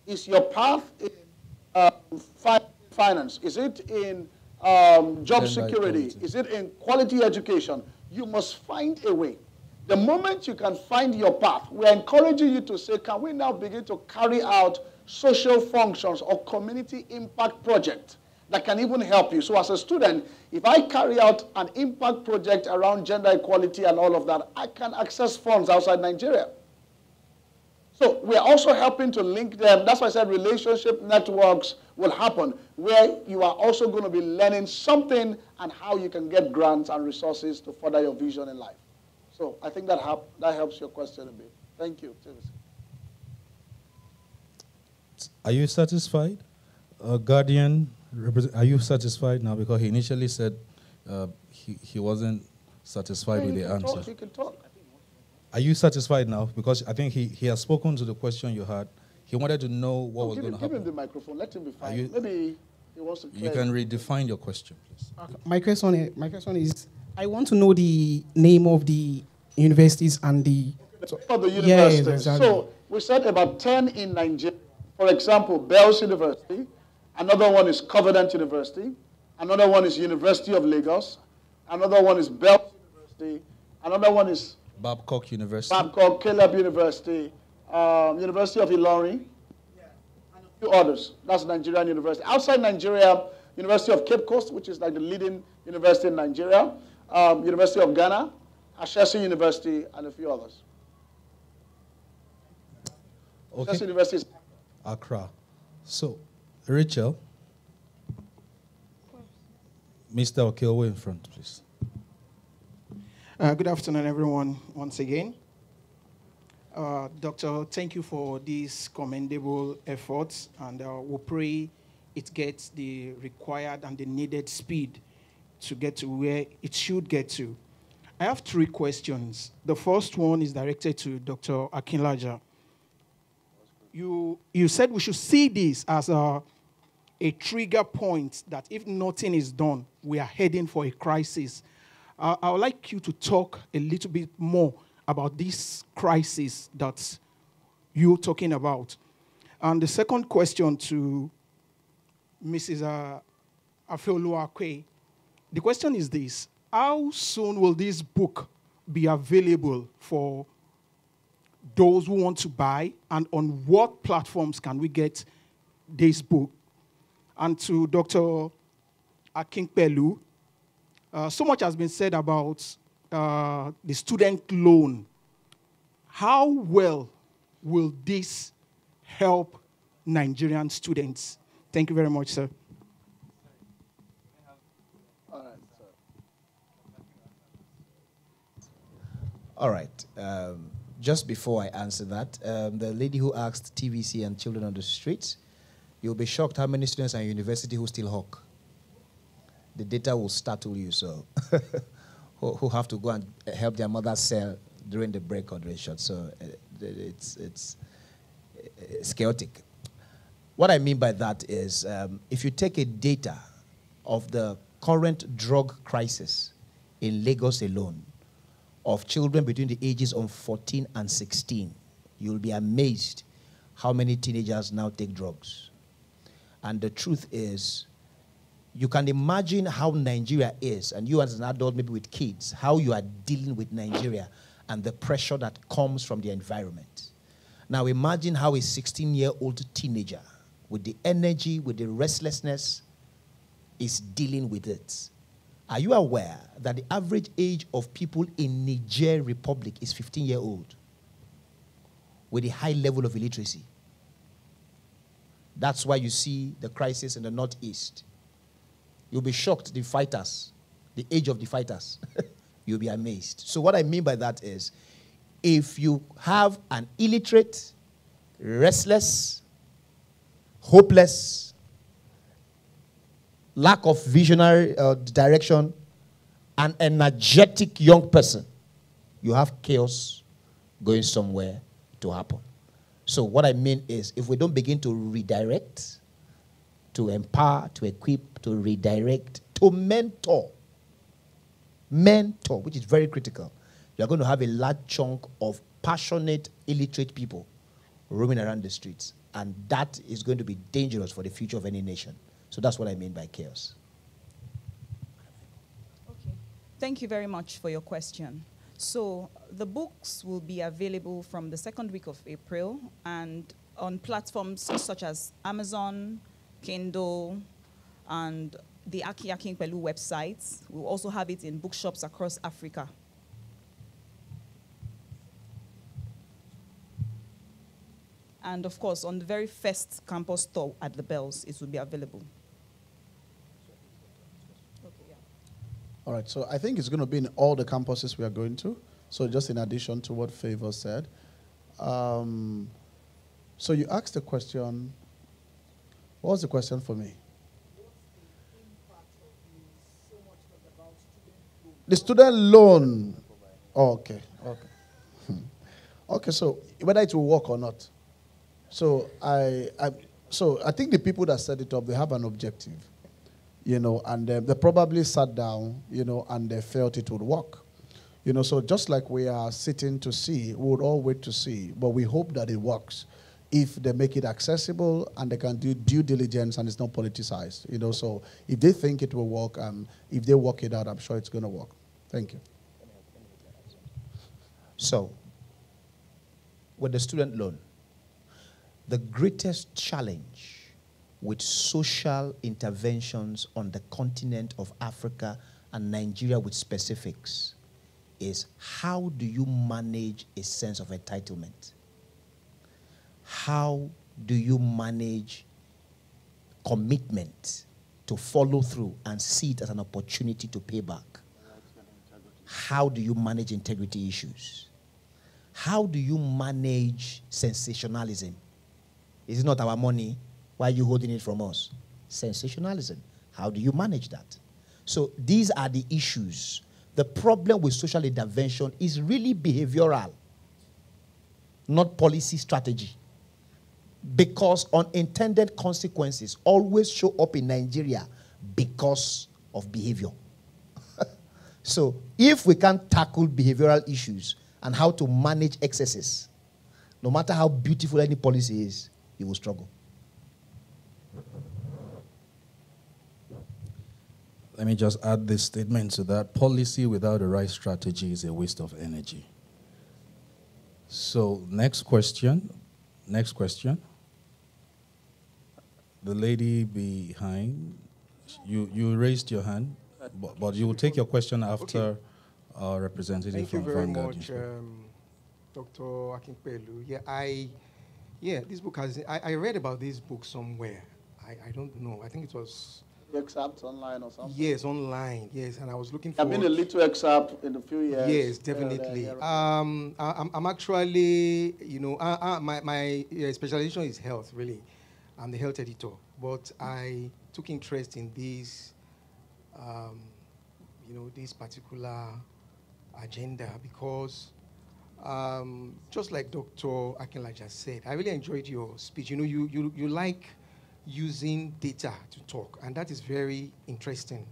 Is your path in finance? Is it in job security? Is it in quality education? You must find a way. The moment you can find your path, we're encouraging you to say, can we now begin to carry out social functions or community impact projects that can even help you? So as a student, if I carry out an impact project around gender equality and all of that, I can access funds outside Nigeria. So we're also helping to link them. That's why I said relationship networks will happen, where you are also going to be learning something and how you can get grants and resources to further your vision in life. So I think that helps your question a bit. Thank you. Are you satisfied? Guardian, are you satisfied now? Because he initially said he wasn't satisfied with the answer. He can talk. Are you satisfied now? Because I think he has spoken to the question you had. He wanted to know what was going to happen. Give him the microphone. Let him be fine. Maybe he wants to You can redefine your question, please. My question is, I want to know the name of the universities and the... For the universities. Yes, exactly. So we said about 10 in Nigeria. For example, Bells University. Another one is Covenant University. Another one is University of Lagos. Another one is Bells University. Another one is... Babcock University. Babcock, Caleb University, University of Ilorin, and a few others. That's Nigerian university. Outside Nigeria, University of Cape Coast, which is like the leading university in Nigeria, University of Ghana, Ashesi University, and a few others. Okay. Ashesi University is Accra. So, Rachel, Mr. Okelwo in front, please. Good afternoon, everyone, once again. Doctor, thank you for these commendable efforts, and we pray it gets the required and the needed speed to get to where it should get to. I have 3 questions. The first one is directed to Dr. Akinlaja. you said we should see this as a trigger point that if nothing is done, we are heading for a crisis. I would like you to talk a little bit more about this crisis that you're talking about. And the second question to Mrs. Afeoluakwe, the question is this: how soon will this book be available for those who want to buy, and on what platforms can we get this book? And to Dr. Akinpelu, so much has been said about the student loan. How well will this help Nigerian students? Thank you very much, sir. All right. Just before I answer that, the lady who asked TVC and children on the streets, you'll be shocked how many students at university who still hawk. The data will startle you, so who have to go and help their mother sell during the break or during short. So it's chaotic. What I mean by that is, if you take a data of the current drug crisis in Lagos alone, of children between the ages of 14 and 16, you'll be amazed how many teenagers now take drugs. And the truth is, you can imagine how Nigeria is, and you as an adult, maybe with kids, how you are dealing with Nigeria and the pressure that comes from the environment. Now imagine how a 16-year-old teenager, with the energy, with the restlessness, is dealing with it. Are you aware that the average age of people in Niger Republic is 15-year-old with a high level of illiteracy? That's why you see the crisis in the Northeast. You'll be shocked, the fighters, the age of the fighters. You'll be amazed. So what I mean by that is, if you have an illiterate, restless, hopeless, lack of visionary direction, an energetic young person, you have chaos going somewhere to happen. So what I mean is, if we don't begin to redirect, to empower, to equip, to redirect, to mentor, which is very critical, you're going to have a large chunk of passionate, illiterate people roaming around the streets. And that is going to be dangerous for the future of any nation. So that's what I mean by chaos. Okay. Thank you very much for your question. So the books will be available from the second week of April and on platforms such as Amazon, Kindle, and the Akin Akinpelu website. We'll also have it in bookshops across Africa. And of course, on the very first campus store at the Bells, it will be available. All right, so I think it's going to be in all the campuses we are going to. So just in addition to what Favor said. So you asked the question, what was the question for me? The student loan. Oh, okay, okay. Okay, so whether it will work or not. So I think the people that set it up, they have an objective. And they probably sat down, and they felt it would work. So just like we are sitting to see, we would all wait to see, but we hope that it works if they make it accessible and they can do due diligence and it's not politicized. So if they think it will work, if they work it out, I'm sure it's going to work. Thank you. So, with the student loan, the greatest challenge with social interventions on the continent of Africa and Nigeria with specifics is, how do you manage a sense of entitlement? How do you manage commitment to follow through and see it as an opportunity to pay back? How do you manage integrity issues? How do you manage sensationalism? Is it not our money? Why are you holding it from us? Sensationalism. How do you manage that? So these are the issues. The problem with social intervention is really behavioral, not policy strategy. because unintended consequences always show up in Nigeria because of behavior. So if we can't tackle behavioral issues and how to manage excesses, no matter how beautiful any policy is, you will struggle. Let me just add this statement to that. Policy without the right strategy is a waste of energy. So next question. Next question. The lady behind, you raised your hand, but you will take your question after our representative from Vanguard. Thank you very much, Dr. Akinpelu. Yeah, this book has, I read about this book somewhere. I don't know. I think it was... Excerpts online or something? Yes, online, yes. And I was looking for... I've been a little excerpt in a few years. Yes, definitely. I'm actually, my specialization is health, really. I'm the health editor. But I took interest in this, this particular agenda because just like Dr. Akinla just said, I really enjoyed your speech. You like using data to talk, and that is very interesting.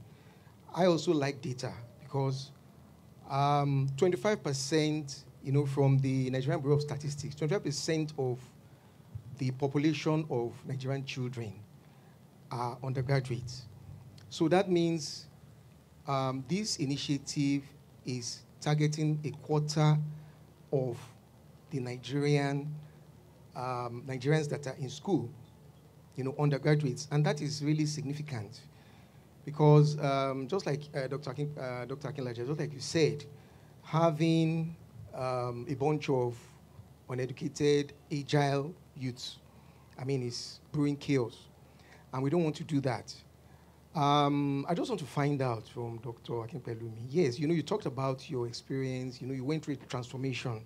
I also like data because 25%, from the Nigerian Bureau of Statistics, 25% of the population of Nigerian children are undergraduates. So that means this initiative is targeting a quarter of the Nigerians that are in school, undergraduates, and that is really significant because just like Dr. Akinla, just like you said, having a bunch of uneducated, agile youths, is brewing chaos, and we don't want to do that. I just want to find out from Dr. Akinpelu. Yes, you talked about your experience. You went through a transformation.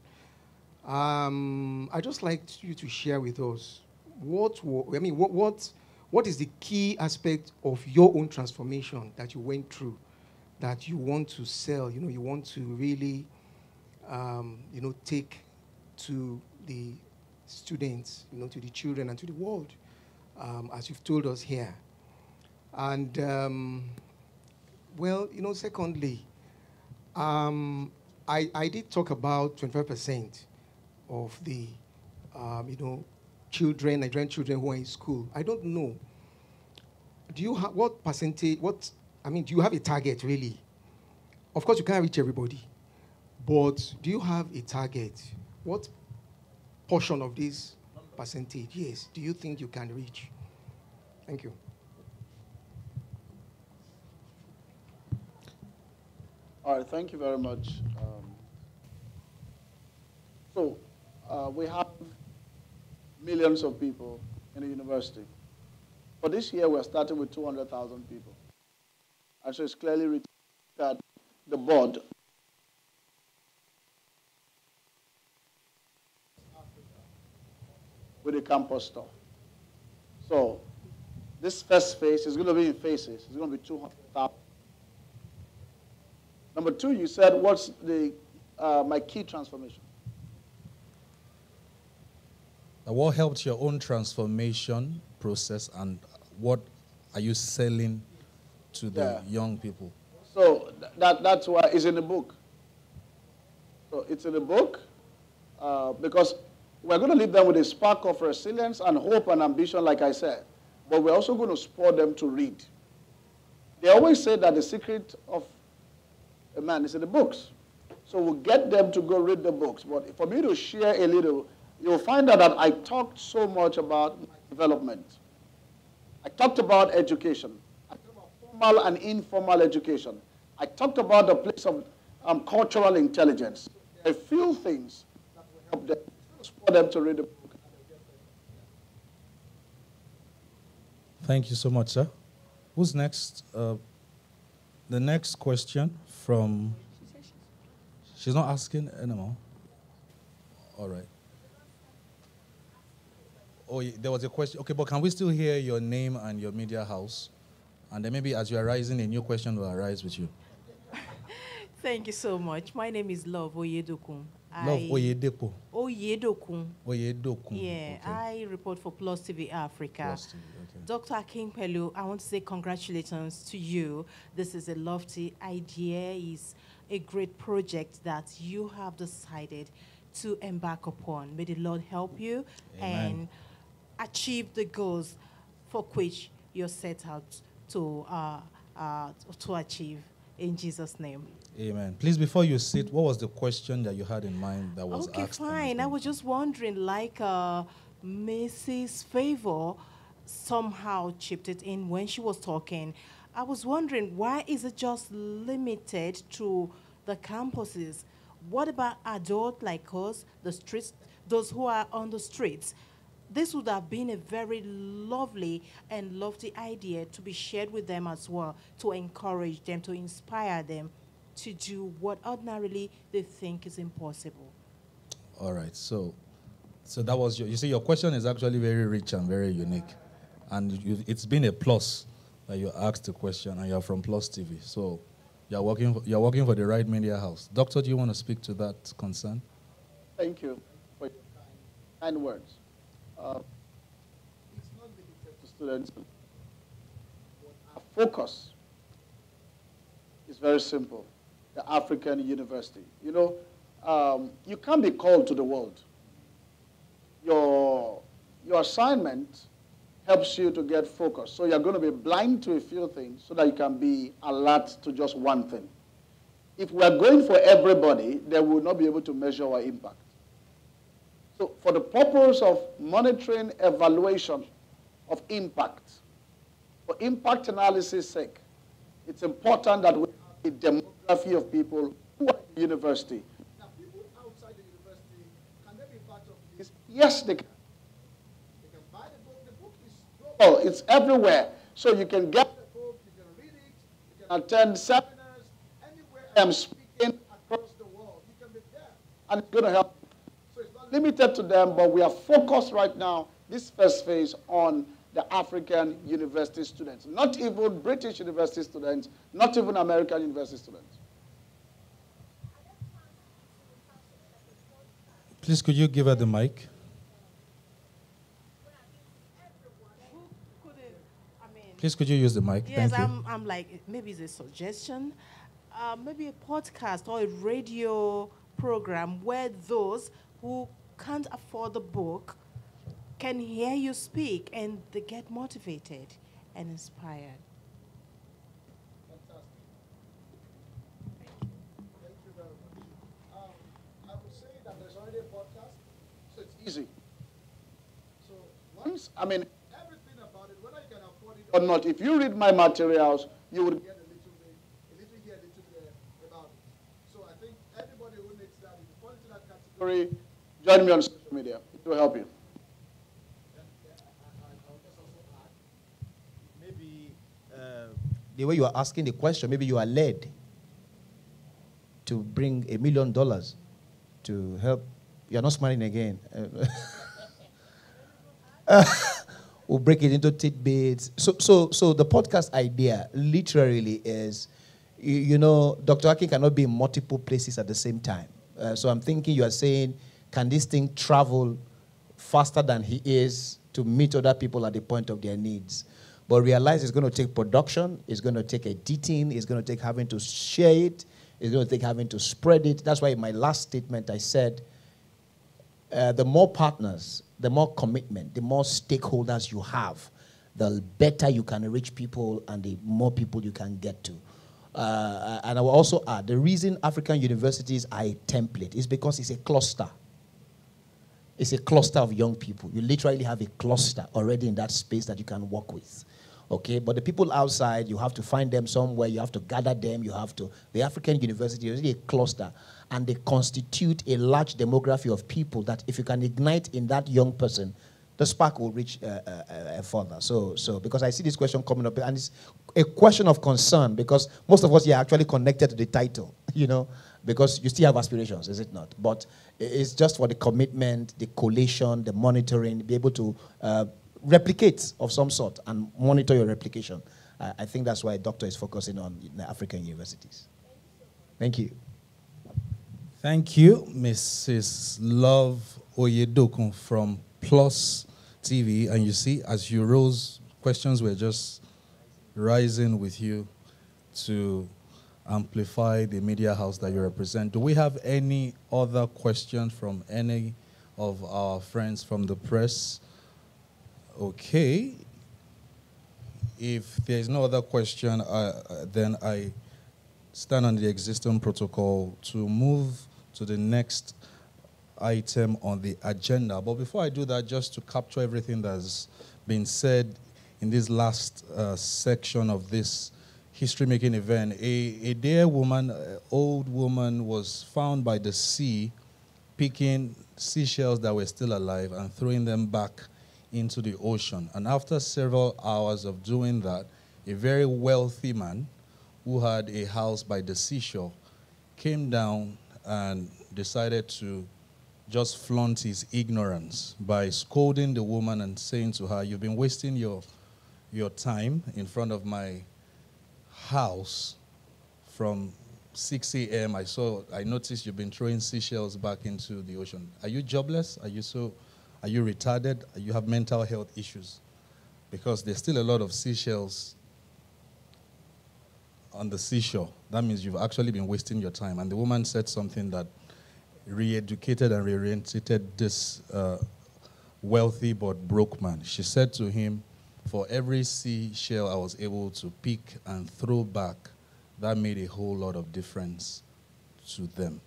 I just like you to share with us what is the key aspect of your own transformation that you went through, that you want to sell, you want to really, take to the students, to the children and to the world, as you've told us here. And, secondly, I did talk about 25% of the, Nigerian children who are in school. I don't know. Do you have, what percentage, do you have a target, really? Of course, you can't reach everybody. But do you have a target? What portion of this percentage, yes, do you think you can reach? Thank you. All right, thank you very much. We have millions of people in the university. For this year, we're starting with 200,000 people. And so it's clearly written that the board with the campus store. So this first phase is going to be in phases. It's going to be 200,000. Number two, you said, what's my key transformation? What helped your own transformation process, and what are you selling to the young people? So that's why it's in the book. So it's in the book because we're going to leave them with a spark of resilience and hope and ambition, like I said. But we're also going to spur them to read. They always say that the secret of a man is in the books. So we'll get them to go read the books. But for me to share a little, you'll find out that I talked so much about development. I talked about education. I talked about formal and informal education. I talked about the place of cultural intelligence. There are a few things that will help them, spur them to read the book. Thank you so much, sir. Who's next? The next question from... She's not asking anymore. All right. Oh, there was a question. Okay, but can we still hear your name and your media house? And then maybe as you are rising, a new question will arise with you. Thank you so much. My name is Love Oyedokun. Love Oyedepo. Oyedokun. Oyedokun. Yeah, Okay. I report for Plus TV Africa. Plus TV, okay. Dr. Akinpelu, I want to say congratulations to you. This is a lofty idea. It's a great project that you have decided to embark upon. May the Lord help you and achieve the goals for which you're set out to achieve. In Jesus' name. Amen. Please, before you sit, what was the question that you had in mind that was Okay, asked? fine. I was just wondering, like Mrs. Favor somehow chipped it in when she was talking. I was wondering, why is it just limited to the campuses? What about adults like us, the streets, those who are on the streets? This would have been a very lovely and lofty idea to be shared with them as well, to encourage them, to inspire them to do what ordinarily they think is impossible. All right. So that was you see, your question is actually very rich and very unique. And it's been a plus that you asked the question, and you're from Plus TV. So you're working for the right media house. Doctor, do you want to speak to that concern? Thank you for your kind words. It's not limited to students. Our focus is very simple. The African University. You know, you can't be called to the world. Your assignment helps you to get focused. So you're going to be blind to a few things so that you can be alert to just one thing. If we are going for everybody, then we will not be able to measure our impact. So for the purpose of monitoring evaluation of impact, for impact analysis sake, it's important that we have a demography of people who are in the university. Now, people outside the university, can they be part of this? Yes, they can. They can buy the book. The book is global. It's everywhere. So you can get the book, you can read it, you can attend seminars. Anywhere I am speaking across the world, you can be there. And it's going to help. So it's not limited to them, but we are focused right now, this first phase, on the African university students, not even British university students, not even American university students. Please, could you give her the mic? Please, could you use the mic? Yes, Thank you. I'm like, maybe it's a suggestion, maybe a podcast or a radio program where those who can't afford the book can hear you speak and they get motivated and inspired. Fantastic. Thank you very much. I would say that there's already a podcast, so it's easy. So once, everything about it, whether you can afford it or not, if you read my materials, you would get a little here, a little there about it. So I think everybody who needs that, if you fall into that category, join me on social media. It will help you. The way you are asking the question, maybe you are led to bring $1 million to help. You're not smiling again. We'll break it into tidbits. So the podcast idea literally is, you know, Dr. Akin cannot be in multiple places at the same time. So I'm thinking you are saying, can this thing travel faster than he is to meet other people at the point of their needs? But realize it's going to take production, it's going to take editing, it's going to take having to share it, it's going to take having to spread it. That's why in my last statement I said, the more partners, the more commitment, the more stakeholders you have, the better you can reach people and the more people you can get to. And I will also add, the reason African universities are a template is because it's a cluster. It's a cluster of young people. You literally have a cluster already in that space that you can work with. Okay, but the people outside, you have to find them somewhere, you have to gather them, the African university is really a cluster, and they constitute a large demography of people that if you can ignite in that young person, the spark will reach further. So because I see this question coming up, and it's a question of concern, because most of us are actually connected to the title, you know, because you still have aspirations, is it not? But it's just for the commitment, the collation, the monitoring, be able to replicate of some sort and monitor your replication. I think that's why Doctor is focusing on the African universities. Thank you. Thank you, Mrs. Love Oyedokun from Plus TV. And you see, as you rose, questions were just rising with you to amplify the media house that you represent. Do we have any other questions from any of our friends from the press? Okay. If there is no other question, then I stand on the existing protocol to move to the next item on the agenda. But before I do that, just to capture everything that's been said in this last section of this history-making event, a dear woman, old woman, was found by the sea picking seashells that were still alive and throwing them back into the ocean. And after several hours of doing that, a very wealthy man who had a house by the seashore came down and decided to just flaunt his ignorance by scolding the woman and saying to her, "You've been wasting your time in front of my house from 6 a.m. I noticed you've been throwing seashells back into the ocean. Are you jobless? Are you retarded? You have mental health issues?" Because there's still a lot of seashells on the seashore. That means you've actually been wasting your time. And the woman said something that re-educated and reorientated this wealthy but broke man. She said to him, "For every seashell I was able to pick and throw back, that made a whole lot of difference to them."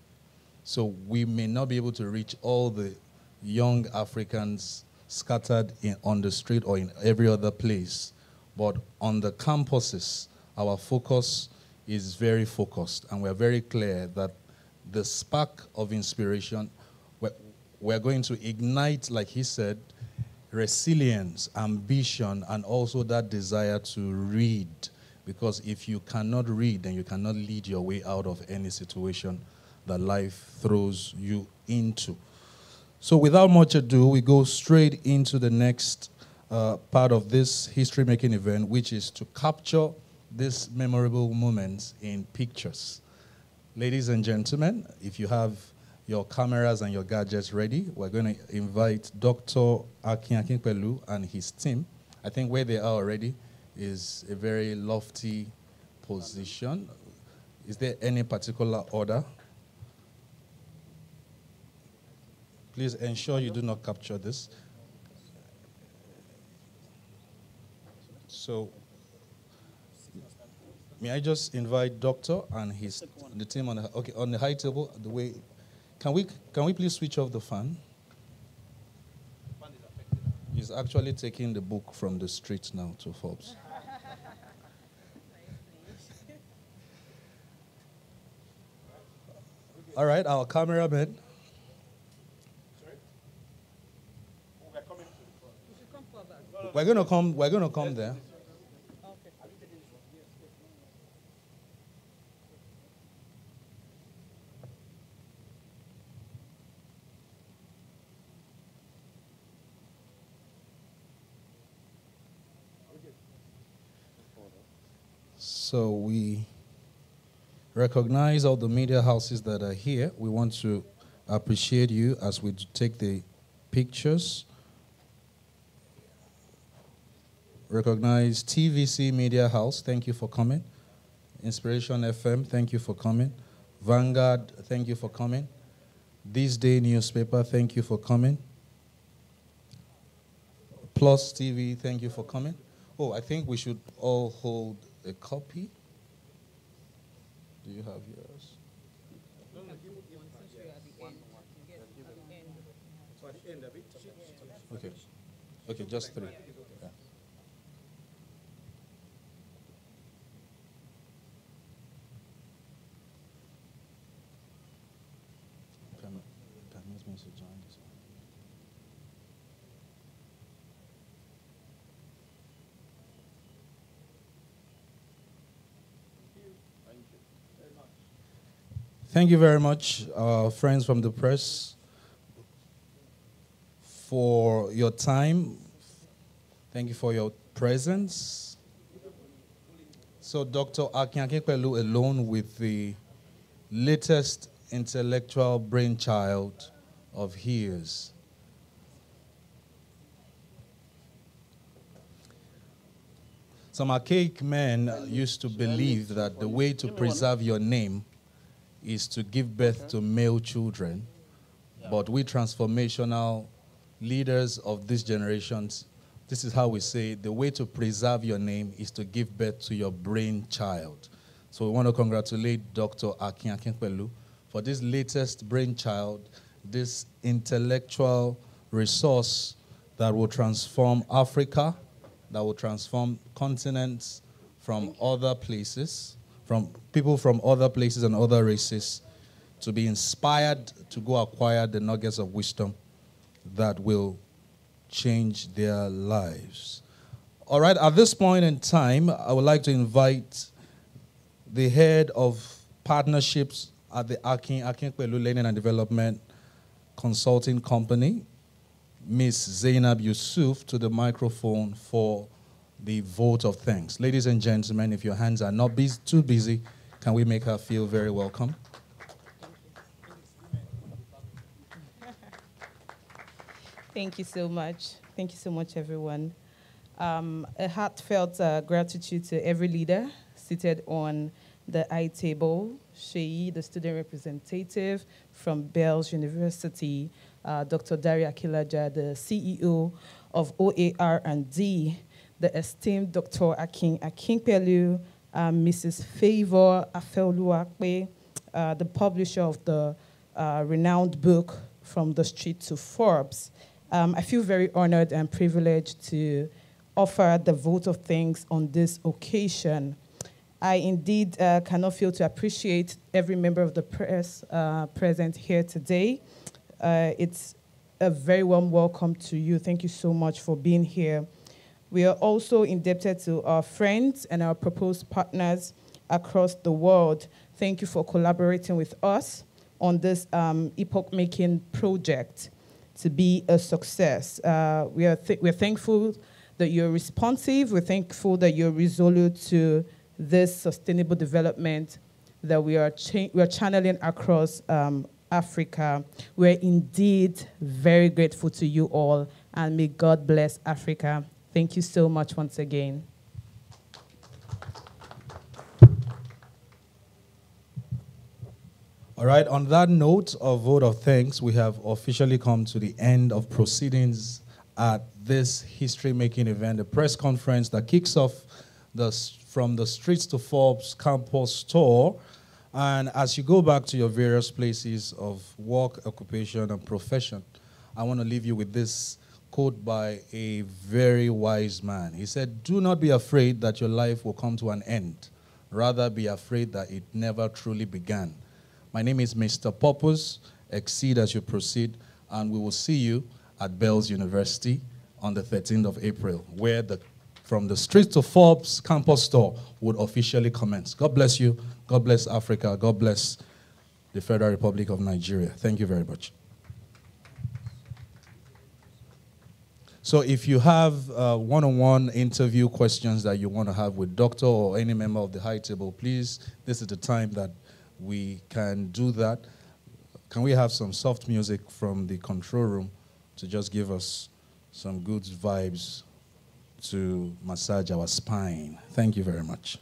So we may not be able to reach all the young Africans scattered on the street or in every other place, but on the campuses, our focus is very focused, and we're very clear that the spark of inspiration, we're going to ignite, like he said, resilience, ambition, and also that desire to read. Because if you cannot read, then you cannot lead your way out of any situation that life throws you into. So without much ado, we go straight into the next part of this history-making event, which is to capture these memorable moments in pictures. Ladies and gentlemen, if you have your cameras and your gadgets ready, we're going to invite Dr. Akin Akinpelu and his team. I think where they are already is a very lofty position. Is there any particular order? Please ensure you do not capture this. So, may I just invite Doctor and the team on the high table? Can we please switch off the fan? He's actually taking the book from the street now to Forbes. All right, our cameraman. We're gonna come there. So we recognize all the media houses that are here. We want to appreciate you as we take the pictures. Recognize TVC Media House, thank you for coming. Inspiration FM, thank you for coming. Vanguard, thank you for coming. This Day Newspaper, thank you for coming. Plus TV, thank you for coming. Oh, I think we should all hold a copy. Do you have yours? Okay. Okay, just three. Yeah. Permit me to join this one. Thank you very much, friends from the press, for your time. Thank you for your presence. So Dr. Akin Akinpelu, alone with the latest intellectual brainchild of his. Some archaic men used to believe that the way to preserve your name is to give birth to male children. But we transformational leaders of this generation, this is how we say the way to preserve your name is to give birth to your brainchild. So we want to congratulate Dr. Akin Akinpelu for this latest brainchild, this intellectual resource that will transform Africa, that will transform continents from other places, from people from other places and other races, to be inspired to go acquire the nuggets of wisdom that will change their lives. All right, at this point in time, I would like to invite the head of partnerships at the Akin Akinpelu Learning and Development Consulting Company, Ms. Zainab Yusuf, to the microphone for the vote of thanks. Ladies and gentlemen, if your hands are not too busy, can we make her feel very welcome? Thank you so much. Thank you so much, everyone. A heartfelt gratitude to every leader seated on the high table. Sheyi, the student representative from Bells University, Dr. Daria Kilaja, the CEO of OAR&D, the esteemed Dr. Akin Akinpelu, Mrs. Favor Afeluakwe, the publisher of the renowned book, From the Street to Forbes. I feel very honored and privileged to offer the vote of thanks on this occasion. I indeed cannot fail to appreciate every member of the press present here today. It's a very warm welcome to you. Thank you so much for being here. We are also indebted to our friends and our proposed partners across the world. Thank you for collaborating with us on this epoch-making project to be a success. We're thankful that you're responsive. We're thankful that you're resolute to this sustainable development that we're channeling across Africa. We're indeed very grateful to you all, and may God bless Africa. Thank you so much once again. All right, on that note of vote of thanks, we have officially come to the end of proceedings at this history-making event, a press conference that kicks off From the Streets to Forbes campus tour. And as you go back to your various places of work, occupation, and profession, I want to leave you with this quote by a very wise man. He said, "Do not be afraid that your life will come to an end. Rather be afraid that it never truly began." My name is Mr. Purpose. Exceed as you proceed, and we will see you at Bells University on the 13th of April, where the From the Streets to Forbes campus tour would officially commence. God bless you. God bless Africa. God bless the Federal Republic of Nigeria. Thank you very much. So if you have one-on-one interview questions that you want to have with Doctor or any member of the high table, please, this is the time that we can do that. Can we have some soft music from the control room to just give us some good vibes to massage our spine? Thank you very much.